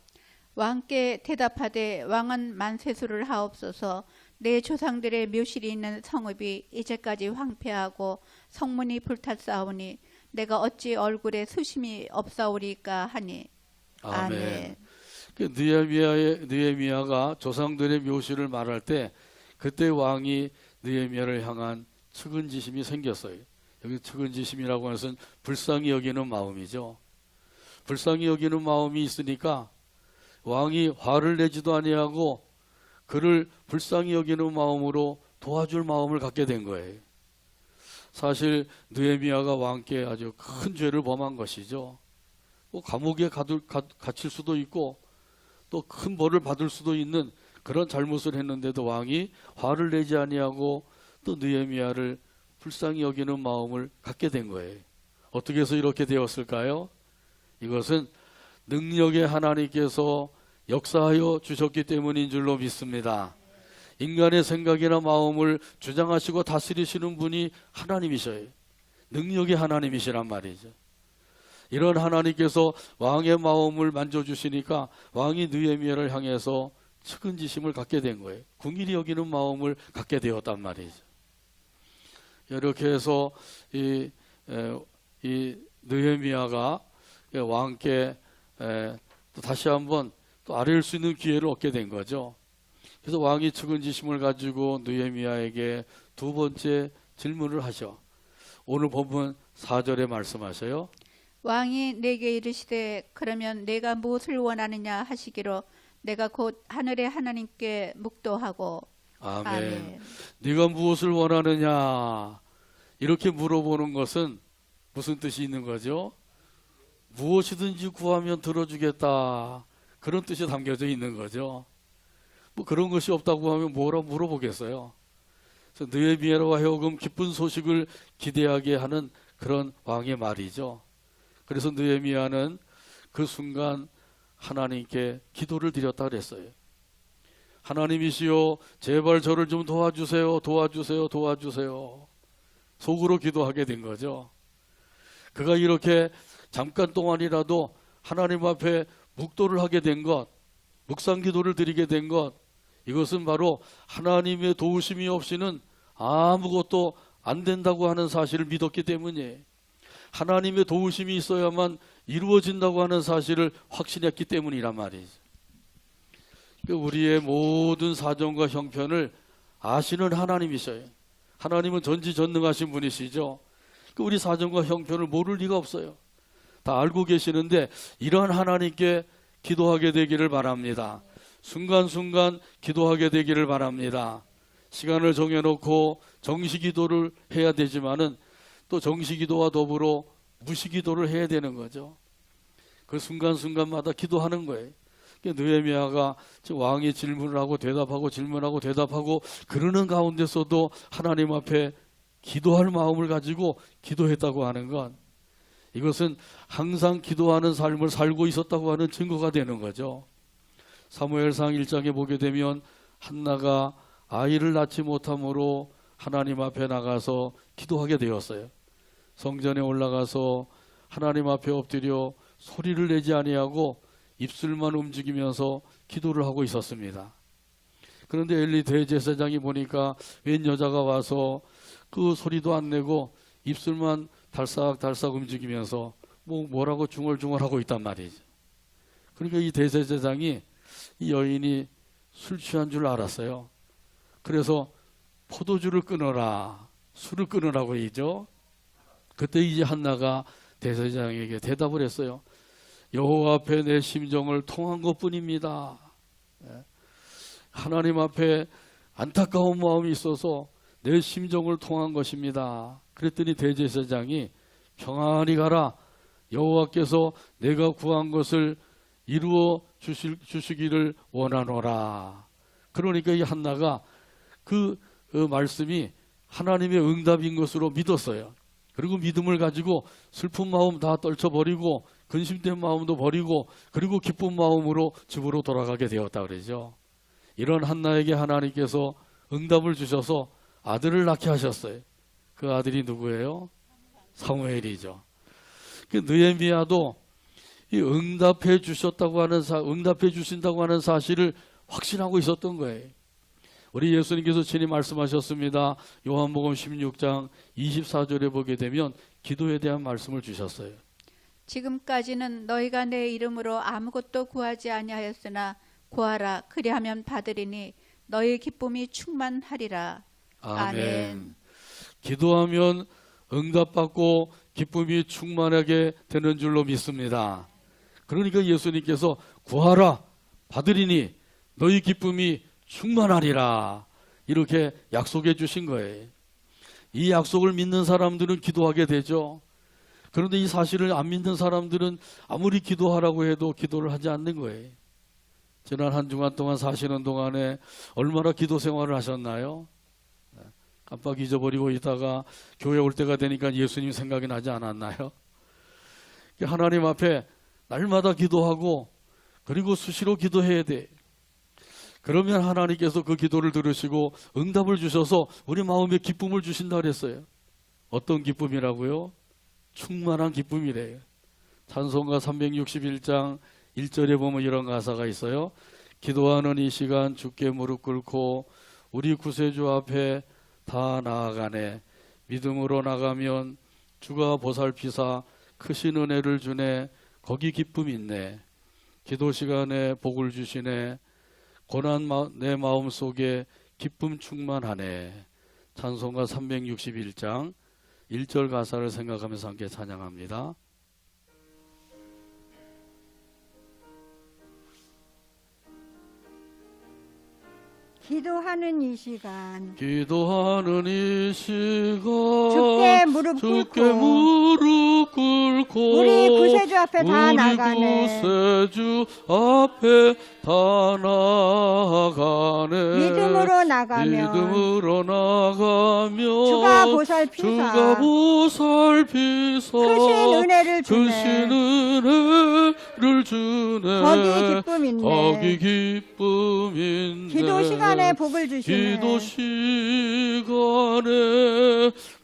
Speaker 4: 왕께 대답하되 왕은 만세수를 하옵소서. 내 조상들의 묘실이 있는 성읍이 이제까지 황폐하고 성문이 불탔사오니 내가 어찌 얼굴에 수심이 없사오리까 하니. 아멘.
Speaker 1: 그 느헤미야가 조상들의 묘실을 말할 때 그때 왕이 느헤미야를 향한 측은지심이 생겼어요. 여기 측은지심이라고 하는 것은 불쌍히 여기는 마음이죠. 불쌍히 여기는 마음이 있으니까 왕이 화를 내지도 아니하고 그를 불쌍히 여기는 마음으로 도와줄 마음을 갖게 된 거예요. 사실 느헤미야가 왕께 아주 큰 죄를 범한 것이죠. 뭐 감옥에 갇힐 수도 있고 또 큰 벌을 받을 수도 있는 그런 잘못을 했는데도 왕이 화를 내지 아니하고 또 느헤미야를 불쌍히 여기는 마음을 갖게 된 거예요. 어떻게 해서 이렇게 되었을까요? 이것은 능력의 하나님께서 역사하여 주셨기 때문인 줄로 믿습니다. 인간의 생각이나 마음을 주장하시고 다스리시는 분이 하나님이셔요. 능력의 하나님이시란 말이죠. 이런 하나님께서 왕의 마음을 만져주시니까 왕이 느헤미야를 향해서 측은지심을 갖게 된 거예요. 긍휼히 여기는 마음을 갖게 되었단 말이죠. 이렇게 해서 이 느헤미야가 왕께 또 다시 한번 또 아뢰일 수 있는 기회를 얻게 된 거죠. 그래서 왕이 측은지심을 가지고 느헤미야에게 두 번째 질문을 하셔. 오늘 본문 4절에 말씀하셔요.
Speaker 4: 왕이 내게 이르시되 그러면 내가 무엇을 원하느냐 하시기로 내가 곧 하늘의 하나님께 묵도하고.
Speaker 1: 아멘.
Speaker 4: 아멘.
Speaker 1: 네가 무엇을 원하느냐 이렇게 물어보는 것은 무슨 뜻이 있는 거죠? 무엇이든지 구하면 들어주겠다 그런 뜻이 담겨져 있는 거죠. 뭐 그런 것이 없다고 하면 뭐라 물어보겠어요. 그래서 느헤미야로 하여금 기쁜 소식을 기대하게 하는 그런 왕의 말이죠. 그래서 느헤미야는 그 순간 하나님께 기도를 드렸다 그랬어요. 하나님이시여 제발 저를 좀 도와주세요. 도와주세요. 도와주세요. 속으로 기도하게 된 거죠. 그가 이렇게 잠깐 동안이라도 하나님 앞에 묵도를 하게 된 것, 묵상 기도를 드리게 된 것, 이것은 바로 하나님의 도우심이 없이는 아무것도 안 된다고 하는 사실을 믿었기 때문이에요. 하나님의 도우심이 있어야만 이루어진다고 하는 사실을 확신했기 때문이란 말이죠. 우리의 모든 사정과 형편을 아시는 하나님이셔요. 하나님은 전지전능하신 분이시죠. 우리 사정과 형편을 모를 리가 없어요. 다 알고 계시는데 이러한 하나님께 기도하게 되기를 바랍니다. 순간순간 기도하게 되기를 바랍니다. 시간을 정해놓고 정시기도를 해야 되지만은 또 정시기도와 더불어 무시기도를 해야 되는 거죠. 그 순간순간마다 기도하는 거예요. 느헤미야가 왕이 질문을 하고 대답하고 질문하고 대답하고 그러는 가운데서도 하나님 앞에 기도할 마음을 가지고 기도했다고 하는 건 이것은 항상 기도하는 삶을 살고 있었다고 하는 증거가 되는 거죠. 사무엘상 1장에 보게 되면 한나가 아이를 낳지 못함으로 하나님 앞에 나가서 기도하게 되었어요. 성전에 올라가서 하나님 앞에 엎드려 소리를 내지 아니하고 입술만 움직이면서 기도를 하고 있었습니다. 그런데 엘리 대제사장이 보니까 웬 여자가 와서 그 소리도 안 내고 입술만 달싹달싹 움직이면서 뭐라고 중얼중얼하고 있단 말이죠. 그러니까 이 대제사장이 이 여인이 술 취한 줄 알았어요. 그래서 포도주를 끊어라, 술을 끊으라고 얘기죠. 그때 이제 한나가 대제사장에게 대답을 했어요. 여호와 앞에 내 심정을 통한 것뿐입니다. 하나님 앞에 안타까운 마음이 있어서 내 심정을 통한 것입니다. 그랬더니 대제사장이 평안히 가라. 여호와께서 내가 구한 것을 이루어 주시기를 원하노라. 그러니까 이 한나가 그 말씀이 하나님의 응답인 것으로 믿었어요. 그리고 믿음을 가지고 슬픈 마음 다 떨쳐버리고 근심된 마음도 버리고 그리고 기쁜 마음으로 집으로 돌아가게 되었다 그러죠. 이런 한나에게 하나님께서 응답을 주셔서 아들을 낳게 하셨어요. 그 아들이 누구예요? 사무엘이죠. 그 느헤미야도 이 응답해 주신다고 하는 사실을 확신하고 있었던 거예요. 우리 예수님께서 친히 말씀하셨습니다. 요한복음 16장 24절에 보게 되면 기도에 대한 말씀을 주셨어요.
Speaker 4: 지금까지는 너희가 내 이름으로 아무것도 구하지 아니하였으나 구하라 그리하면 받으리니 너희 기쁨이 충만하리라. 아멘.
Speaker 1: 기도하면 응답받고 기쁨이 충만하게 되는 줄로 믿습니다. 그러니까 예수님께서 구하라 받으리니 너희 기쁨이 충만하리라 이렇게 약속해 주신 거예요. 이 약속을 믿는 사람들은 기도하게 되죠. 그런데 이 사실을 안 믿는 사람들은 아무리 기도하라고 해도 기도를 하지 않는 거예요. 지난 한 주간 동안 사시는 동안에 얼마나 기도 생활을 하셨나요? 깜빡 잊어버리고 있다가 교회 올 때가 되니까 예수님 생각이 나지 않았나요? 하나님 앞에 날마다 기도하고 그리고 수시로 기도해야 돼. 그러면 하나님께서 그 기도를 들으시고 응답을 주셔서 우리 마음에 기쁨을 주신다 그랬어요. 어떤 기쁨이라고요? 충만한 기쁨이래요. 찬송가 361장 1절에 보면 이런 가사가 있어요. 기도하는 이 시간 주께 무릎 꿇고 우리 구세주 앞에 다 나아가네. 믿음으로 나가면 주가 보살피사 크신 은혜를 주네. 거기 기쁨이 있네. 기도 시간에 복을 주시네. 고난 내 마음 속에 기쁨 충만하네. 찬송가 361장 1절 가사를 생각하면서 함께 찬양합니다.
Speaker 2: 기도하는 이 시간
Speaker 1: 기도하는 이 시간
Speaker 2: 주께 무릎 꿇고 우리 구세주 앞에 다 나가네.
Speaker 1: 구세주 앞에 다 나가네.
Speaker 2: 믿음으로 나가면 주가 보살피사 크신 은혜를 주네. 거기 기쁨 있네.
Speaker 1: 거기 기쁨 있네.
Speaker 2: 기도 시간에 복을 주시네.
Speaker 1: 기도 시간에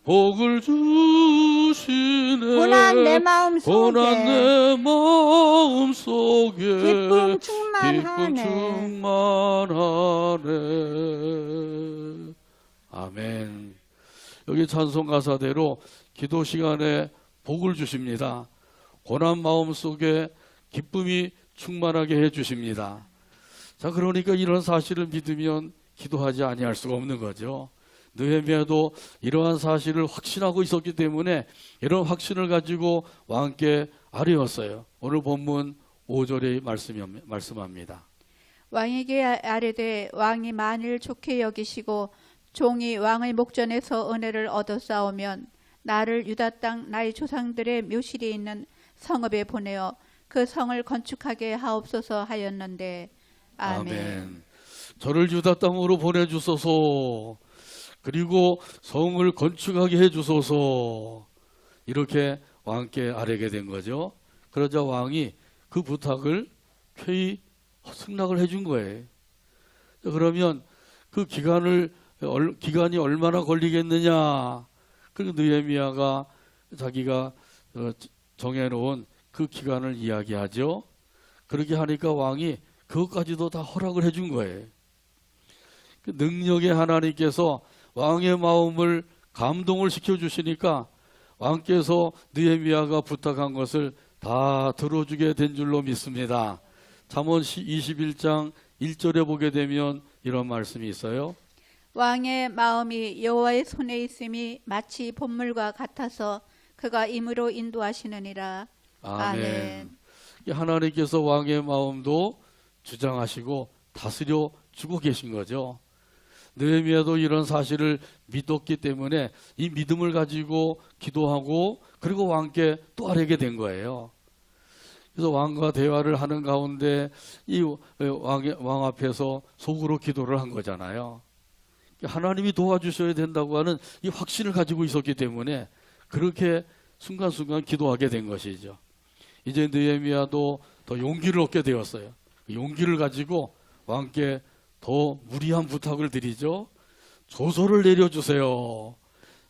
Speaker 1: 복을 주시네.
Speaker 2: 고난 내 마음 속에 기쁨 충만하네.
Speaker 1: 아멘. 여기 찬송 가사대로 기도 시간에 복을 주십니다. 고난 마음 속에 기쁨이 충만하게 해 주십니다. 자, 그러니까 이런 사실을 믿으면 기도하지 아니할 수가 없는 거죠. 느헤미야도 이러한 사실을 확신하고 있었기 때문에 이런 확신을 가지고 왕께 아뢰었어요. 오늘 본문 5절의 말씀합니다.
Speaker 4: 왕에게 아뢰되 왕이 만일 좋게 여기시고 종이 왕의 목전에서 은혜를 얻어싸우면 나를 유다 땅 나의 조상들의 묘실이 있는 성읍에 보내어 그 성을 건축하게 하옵소서 하였는데 아멘.
Speaker 1: 저를 유다 땅으로 보내주소서. 그리고 성을 건축하게 해주소서. 이렇게 왕께 아뢰게 된 거죠. 그러자 왕이 그 부탁을 쾌히 승낙을 해준 거예요. 그러면 그 기간이 얼마나 걸리겠느냐. 그리고 느헤미야가 자기가 정해놓은 그 기간을 이야기하죠. 그렇게 하니까 왕이 그것까지도 다 허락을 해준 거예요. 그 능력의 하나님께서 왕의 마음을 감동을 시켜주시니까 왕께서 느헤미야가 부탁한 것을 다 들어주게 된 줄로 믿습니다. 잠언 21장 1절에 보게 되면 이런 말씀이 있어요.
Speaker 4: 왕의 마음이 여호와의 손에 있음이 마치 봇물과 같아서 그가 임으로 인도하시느니라. 아멘.
Speaker 1: 하나님께서 왕의 마음도 주장하시고 다스려 주고 계신 거죠. 느헤미야도 이런 사실을 믿었기 때문에 이 믿음을 가지고 기도하고 그리고 왕께 또 아뢰게 된 거예요. 그래서 왕과 대화를 하는 가운데 이 왕 앞에서 속으로 기도를 한 거잖아요. 하나님이 도와주셔야 된다고 하는 이 확신을 가지고 있었기 때문에 그렇게 순간순간 기도하게 된 것이죠. 이제 느헤미야도 더 용기를 얻게 되었어요. 그 용기를 가지고 왕께 더 무리한 부탁을 드리죠. 조서를 내려주세요.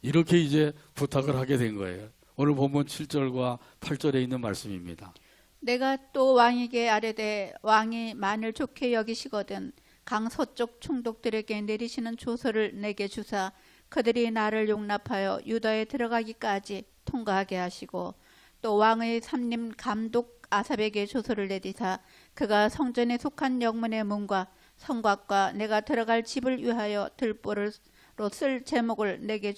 Speaker 1: 이렇게 이제 부탁을 하게 된 거예요. 오늘 본문 7절과 8절에 있는 말씀입니다.
Speaker 4: 내가 또 왕에게 아뢰되 왕이 만일 좋게 여기시거든 강 서쪽 총독들에게 내리시는 조서를 내게 주사 그들이 나를 용납하여 유다에 들어가기까지 통과하게 하시고 또 왕의 삼림 감독 아삽에게 조서를 내리사 그가 성전에 속한 영문의 문과 성곽과 내가 들어갈 집을 위하여 들보로 쓸 제목을 내게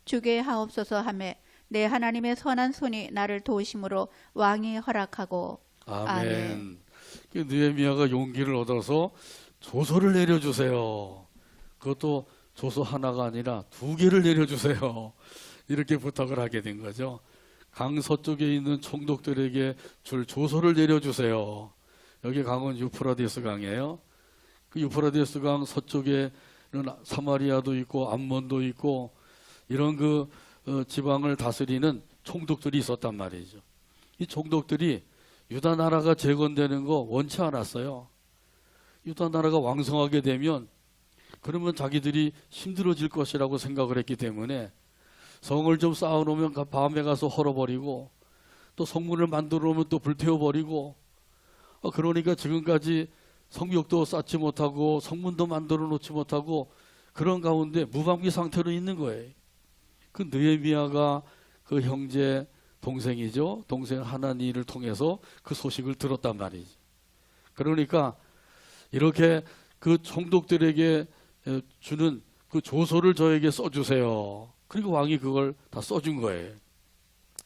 Speaker 4: 주게 하옵소서 하며 내 하나님의 선한 손이 나를 도우심으로 왕이 허락하고.
Speaker 1: 아멘. 느헤미야가 용기를 얻어서 조서를 내려주세요. 그것도 조서 하나가 아니라 2개를 내려주세요. 이렇게 부탁을 하게 된 거죠. 강 서쪽에 있는 총독들에게 줄 조서를 내려주세요. 여기 강은 유프라디스 강이에요. 그 유프라디스 강 서쪽에는 사마리아도 있고 암몬도 있고 이런 그 지방을 다스리는 총독들이 있었단 말이죠. 이 총독들이 유다 나라가 재건되는 거 원치 않았어요. 유다 나라가 왕성하게 되면 그러면 자기들이 힘들어질 것이라고 생각을 했기 때문에 성을 좀 쌓아놓으면 밤에 가서 헐어버리고 또 성문을 만들어 놓으면 또 불태워버리고 그러니까 지금까지 성벽도 쌓지 못하고 성문도 만들어 놓지 못하고 그런 가운데 무방비 상태로 있는 거예요. 그 느헤미야가 그 형제 동생이죠. 동생 하나니를 통해서 그 소식을 들었단 말이죠. 그러니까 이렇게 그 총독들에게 주는 그 조서를 저에게 써주세요. 그리고 왕이 그걸 다 써준 거예요.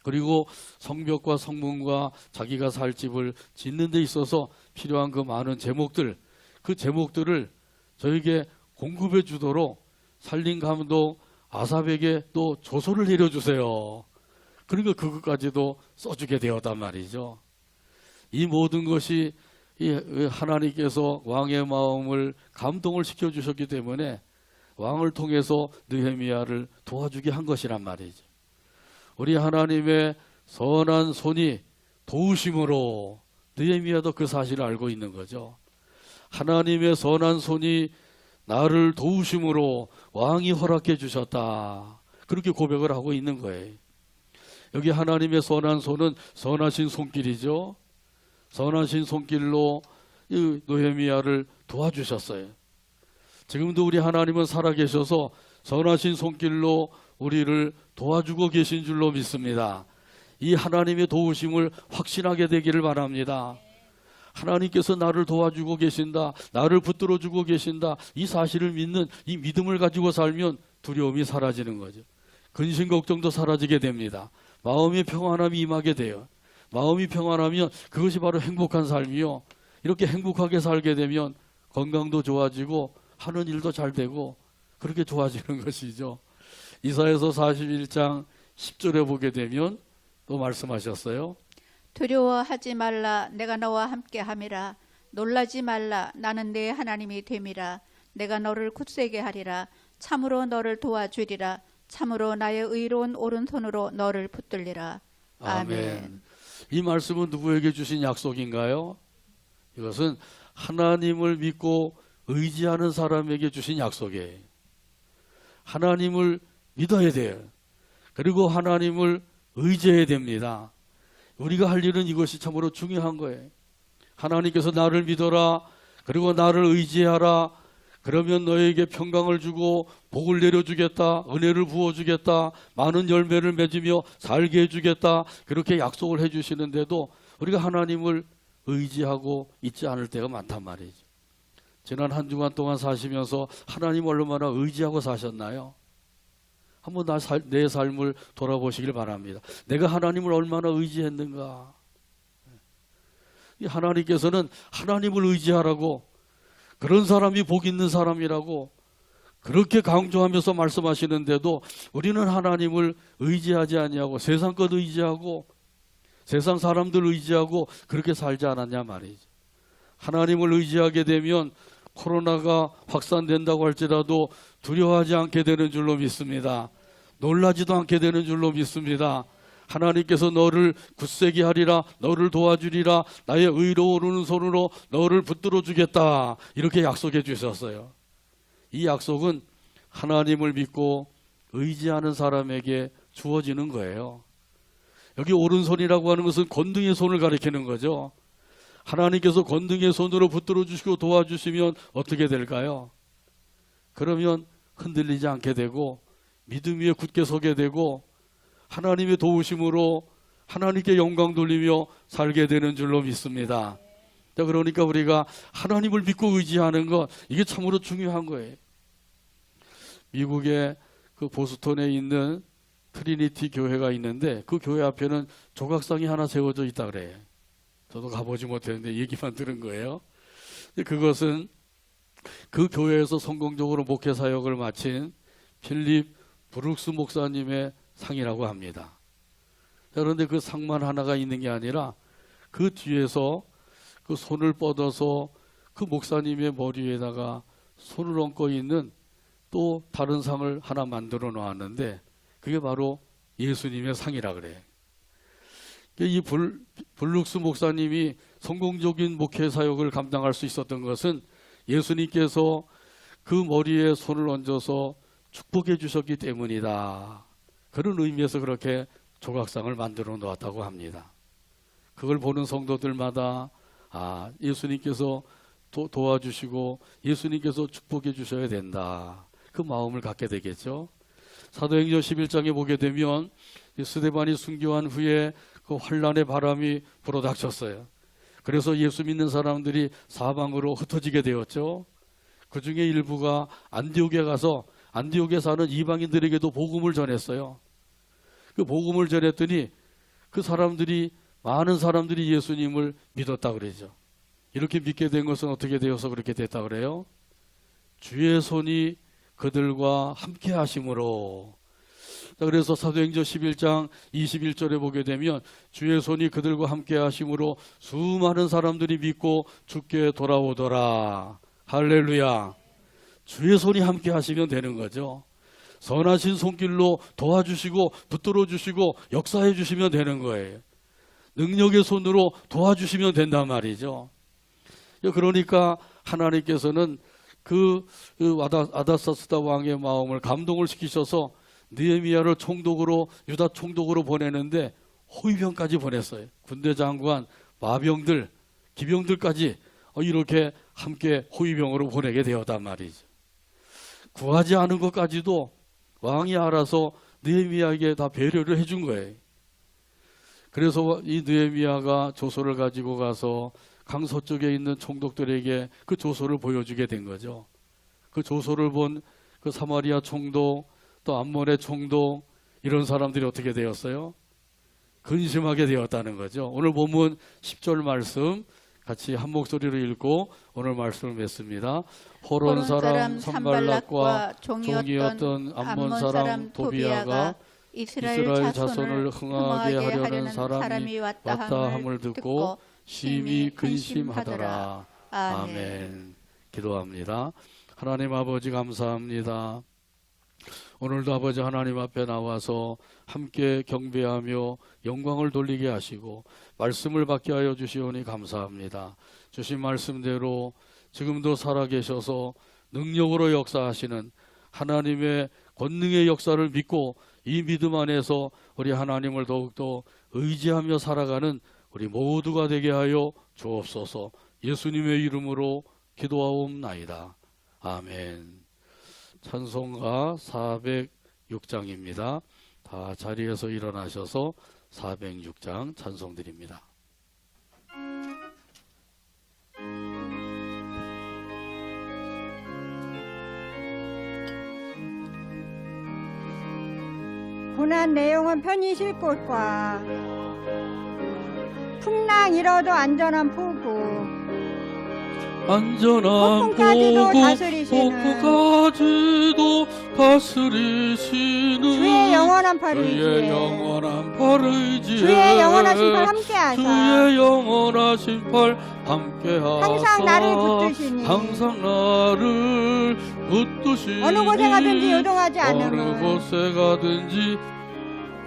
Speaker 1: 그리고 성벽과 성문과 자기가 살 집을 짓는 데 있어서 필요한 그 많은 제목들, 그 제목들을 저에게 공급해 주도록 살림 감독 아삽에게 또 조서를 내려주세요. 그러니까 그것까지도 써주게 되었단 말이죠. 이 모든 것이 하나님께서 왕의 마음을 감동을 시켜주셨기 때문에 왕을 통해서 느헤미야를 도와주게 한 것이란 말이죠. 우리 하나님의 선한 손이 도우심으로 느헤미야도 그 사실을 알고 있는 거죠. 하나님의 선한 손이 나를 도우심으로 왕이 허락해 주셨다. 그렇게 고백을 하고 있는 거예요. 여기 하나님의 선한 손은 선하신 손길이죠. 선하신 손길로 느헤미야를 도와주셨어요. 지금도 우리 하나님은 살아계셔서 선하신 손길로 우리를 도와주고 계신 줄로 믿습니다. 이 하나님의 도우심을 확신하게 되기를 바랍니다. 하나님께서 나를 도와주고 계신다, 나를 붙들어주고 계신다, 이 사실을 믿는 이 믿음을 가지고 살면 두려움이 사라지는 거죠. 근심 걱정도 사라지게 됩니다. 마음의 평안함이 임하게 돼요. 마음이 평안하면 그것이 바로 행복한 삶이요. 이렇게 행복하게 살게 되면 건강도 좋아지고 하는 일도 잘 되고 그렇게 좋아지는 것이죠. 이사야서 41장 10절에 보게 되면 또 말씀하셨어요.
Speaker 4: 두려워하지 말라 내가 너와 함께 함이라. 놀라지 말라 나는 내 하나님이 됨이라. 내가 너를 굳세게 하리라. 참으로 너를 도와주리라. 참으로 나의 의로운 오른손으로 너를 붙들리라. 아멘.
Speaker 1: 이 말씀은 누구에게 주신 약속인가요? 이것은 하나님을 믿고 의지하는 사람에게 주신 약속이에요. 하나님을 믿어야 돼요. 그리고 하나님을 의지해야 됩니다. 우리가 할 일은 이것이 참으로 중요한 거예요. 하나님께서 나를 믿어라. 그리고 나를 의지하라. 그러면 너에게 평강을 주고 복을 내려주겠다. 은혜를 부어주겠다. 많은 열매를 맺으며 살게 해주겠다. 그렇게 약속을 해주시는데도 우리가 하나님을 의지하고 있지 않을 때가 많단 말이죠. 지난 한 주간 동안 사시면서 하나님 얼마나 의지하고 사셨나요? 한번 내 삶을 돌아보시길 바랍니다. 내가 하나님을 얼마나 의지했는가? 이 하나님께서는 하나님을 의지하라고, 그런 사람이 복 있는 사람이라고 그렇게 강조하면서 말씀하시는데도 우리는 하나님을 의지하지 아니하고 세상 것 의지하고 세상 사람들 의지하고 그렇게 살지 않았냐 말이죠. 하나님을 의지하게 되면 코로나가 확산된다고 할지라도 두려워하지 않게 되는 줄로 믿습니다. 놀라지도 않게 되는 줄로 믿습니다. 하나님께서 너를 굳세게 하리라, 너를 도와주리라, 나의 의로 오르는 손으로 너를 붙들어 주겠다, 이렇게 약속해 주셨어요. 이 약속은 하나님을 믿고 의지하는 사람에게 주어지는 거예요. 여기 오른손이라고 하는 것은 권능의 손을 가리키는 거죠. 하나님께서 권능의 손으로 붙들어 주시고 도와주시면 어떻게 될까요? 그러면 흔들리지 않게 되고 믿음 위에 굳게 서게 되고 하나님의 도우심으로 하나님께 영광 돌리며 살게 되는 줄로 믿습니다. 그러니까 우리가 하나님을 믿고 의지하는 것, 이게 참으로 중요한 거예요. 미국의 그 보스턴에 있는 트리니티 교회가 있는데 그 교회 앞에는 조각상이 하나 세워져 있다 그래요. 저도 가보지 못했는데 얘기만 들은 거예요. 그것은 그 교회에서 성공적으로 목회 사역을 마친 필립 브룩스 목사님의 상이라고 합니다. 그런데 그 상만 하나가 있는 게 아니라 그 뒤에서 그 손을 뻗어서 그 목사님의 머리에다가 손을 얹고 있는 또 다른 상을 하나 만들어 놓았는데 그게 바로 예수님의 상이라 그래요. 이 블룩스 목사님이 성공적인 목회 사역을 감당할 수 있었던 것은 예수님께서 그 머리에 손을 얹어서 축복해 주셨기 때문이다. 그런 의미에서 그렇게 조각상을 만들어 놓았다고 합니다. 그걸 보는 성도들마다 예수님께서 도와주시고 예수님께서 축복해 주셔야 된다. 그 마음을 갖게 되겠죠. 사도행전 11장에 보게 되면 스데반이 순교한 후에 그 환란의 바람이 불어닥쳤어요. 그래서 예수 믿는 사람들이 사방으로 흩어지게 되었죠. 그 중에 일부가 안디옥에 가서 안디옥에 사는 이방인들에게도 복음을 전했어요. 그 복음을 전했더니 그 사람들이, 많은 사람들이 예수님을 믿었다 그러죠. 이렇게 믿게 된 것은 어떻게 되어서 그렇게 됐다 그래요? 주의 손이 그들과 함께 하심으로. 그래서 사도행전 11장 21절에 보게 되면 주의 손이 그들과 함께 하심으로 수많은 사람들이 믿고 주께 돌아오더라. 할렐루야. 주의 손이 함께 하시면 되는 거죠. 선하신 손길로 도와주시고 붙들어 주시고 역사해 주시면 되는 거예요. 능력의 손으로 도와주시면 된단 말이죠. 그러니까 하나님께서는 그 아다사스다 왕의 마음을 감동을 시키셔서 느헤미야를 총독으로, 유다 총독으로 보내는데 호위병까지 보냈어요. 군대 장관, 마병들, 기병들까지 이렇게 함께 호위병으로 보내게 되었단 말이죠. 구하지 않은 것까지도 왕이 알아서 느헤미야에게 다 배려를 해준 거예요. 그래서 이 느헤미야가 조서를 가지고 가서 강서쪽에 있는 총독들에게 그 조서를 보여주게 된 거죠. 그 조서를 본 그 사마리아 총독, 또 암몬의 총독, 이런 사람들이 어떻게 되었어요? 근심하게 되었다는 거죠. 오늘 본문 10절 말씀 같이 한 목소리로 읽고 오늘 말씀을 맺습니다. 호론 사람 산발락과 종이었던 암몬 사람 토비아가 이스라엘 자손을 흥하게 하려는 사람이 왔다 함을 듣고 심히 근심하더라. 아멘. 기도합니다. 하나님 아버지 감사합니다. 오늘도 아버지 하나님 앞에 나와서 함께 경배하며 영광을 돌리게 하시고 말씀을 받게 하여 주시오니 감사합니다. 주신 말씀대로 지금도 살아계셔서 능력으로 역사하시는 하나님의 권능의 역사를 믿고 이 믿음 안에서 우리 하나님을 더욱더 의지하며 살아가는 우리 모두가 되게 하여 주옵소서. 예수님의 이름으로 기도하옵나이다. 아멘. 찬송가 406장입니다. 다 자리에서 일어나셔서 406장 찬송 드립니다.
Speaker 2: 고난 내용은 편히 쉴 곳과 풍랑 일어도 안전한 포구,
Speaker 1: 안전한
Speaker 2: 폭풍까지도
Speaker 1: 보고
Speaker 2: 다스리시는
Speaker 1: 폭풍까지도 다스리시는
Speaker 2: 주의 영원한 팔
Speaker 1: 주의
Speaker 2: 의지에
Speaker 1: 영원한 팔 의지에
Speaker 2: 주의 영원하신 팔 함께하사
Speaker 1: 주의 영원하신 팔 함께하사
Speaker 2: 항상 나를 붙드시니
Speaker 1: 항상 나를 붙드시니
Speaker 2: 어느 곳에 가든지 요동하지
Speaker 1: 어느
Speaker 2: 않음은
Speaker 1: 곳에 가든지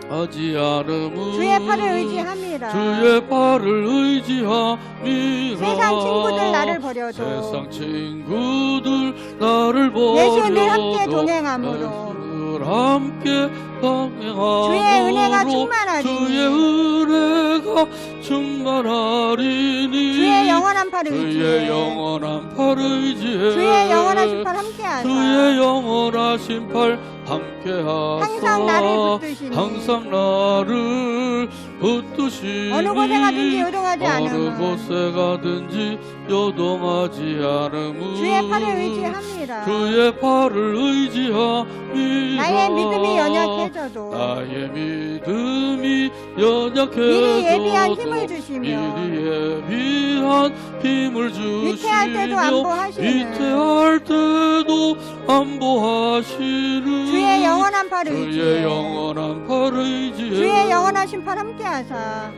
Speaker 1: 하지 않음은
Speaker 2: 주의 팔을 의지함이라.
Speaker 1: 주의 팔을 의지함이라.
Speaker 2: 세상 친구들 나를 버려도
Speaker 1: 세상 친구들 나를 버려도
Speaker 2: 예수 늘 함께 동행함으로
Speaker 1: 예수 늘 함께 동행함으로
Speaker 2: 주의 은혜가 충만하리니
Speaker 1: 주의 은혜가 충만하리니
Speaker 2: 주의 영원한 팔
Speaker 1: 주의
Speaker 2: 의지에
Speaker 1: 영원한 팔 의지에
Speaker 2: 주의 영원하신 팔 함께하사
Speaker 1: 주의 영원하신 팔 함께하사
Speaker 2: 항상 나를 붙드시니
Speaker 1: 항상 나를 붙드시니
Speaker 2: 어느 곳에 가든지 요동하지
Speaker 1: 어느
Speaker 2: 않음은
Speaker 1: 곳에 가든지 요동하지 않음은
Speaker 2: 주의 팔을 의지함이라.
Speaker 1: 주의 팔을 의지함이라.
Speaker 2: 나의 믿음이 연약해져도
Speaker 1: 나의 믿음이 연약해져도
Speaker 2: 미리 예비한 힘을 주시며
Speaker 1: 미리 예비한 힘을 주시며
Speaker 2: 위태할 때도 안보하시는
Speaker 1: 위태할 때도 안보하시는
Speaker 2: 주의 영원한 팔
Speaker 1: 주의
Speaker 2: 의지에
Speaker 1: 영원한 팔 의지에
Speaker 2: 주의 영원하신 팔 함께하사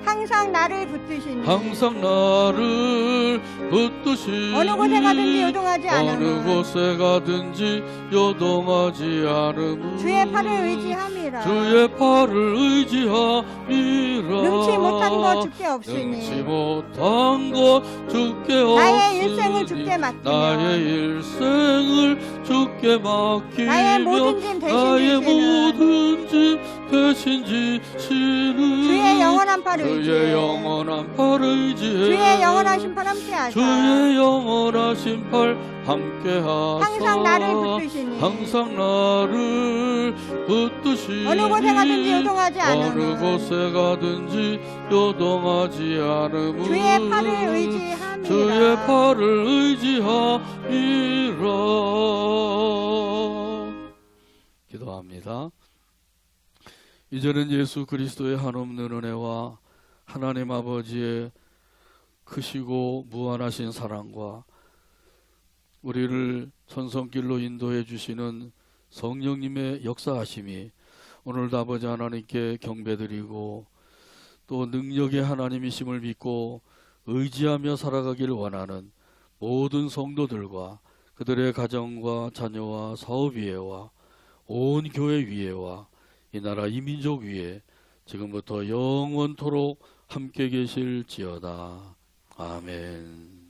Speaker 2: 항상 나를 붙드시니
Speaker 1: 항상 나를 붙드시니
Speaker 2: 어느 곳에 가든지 요동하지
Speaker 1: 어느
Speaker 2: 않음은
Speaker 1: 곳에 가든지 요동하지 않음은
Speaker 2: 주의 팔을 의지함이라.
Speaker 1: 주의 팔을 의지함이라.
Speaker 2: 능치 못한 것 주께 없으니
Speaker 1: 능치 못한 것 주께
Speaker 2: 나의
Speaker 1: 없으니
Speaker 2: 일생을 주께 맡기며
Speaker 1: 나의 일생을 주께 맡기며
Speaker 2: 나의 모든 짐 대신
Speaker 1: 나의
Speaker 2: 지시는
Speaker 1: 모든 짐 대신 지시는
Speaker 2: 주의 영원한 팔
Speaker 1: 주의
Speaker 2: 의지에
Speaker 1: 영원한 팔 의지에
Speaker 2: 주의 영원하신 팔 함께하사
Speaker 1: 주의 영원하신 팔 함께하사
Speaker 2: 항상 나를 붙드시니
Speaker 1: 항상 나를 붙드시니
Speaker 2: 어느 곳에 가든지 요동하지
Speaker 1: 어느
Speaker 2: 않음은
Speaker 1: 곳에 가든지 요동하지 않음은
Speaker 2: 주의 팔을 의지함이라.
Speaker 1: 주의 팔을 의지함이라. 기도합니다. 이제는 예수 그리스도의 한없는 은혜와 하나님 아버지의 크시고 무한하신 사랑과 우리를 천성길로 인도해 주시는 성령님의 역사하심이 오늘도 아버지 하나님께 경배드리고 또 능력의 하나님이심을 믿고 의지하며 살아가기를 원하는 모든 성도들과 그들의 가정과 자녀와 사업 위에와 온 교회 위에와 이 나라 이 민족 위에 지금부터 영원토록 함께 계실지어다. 아멘.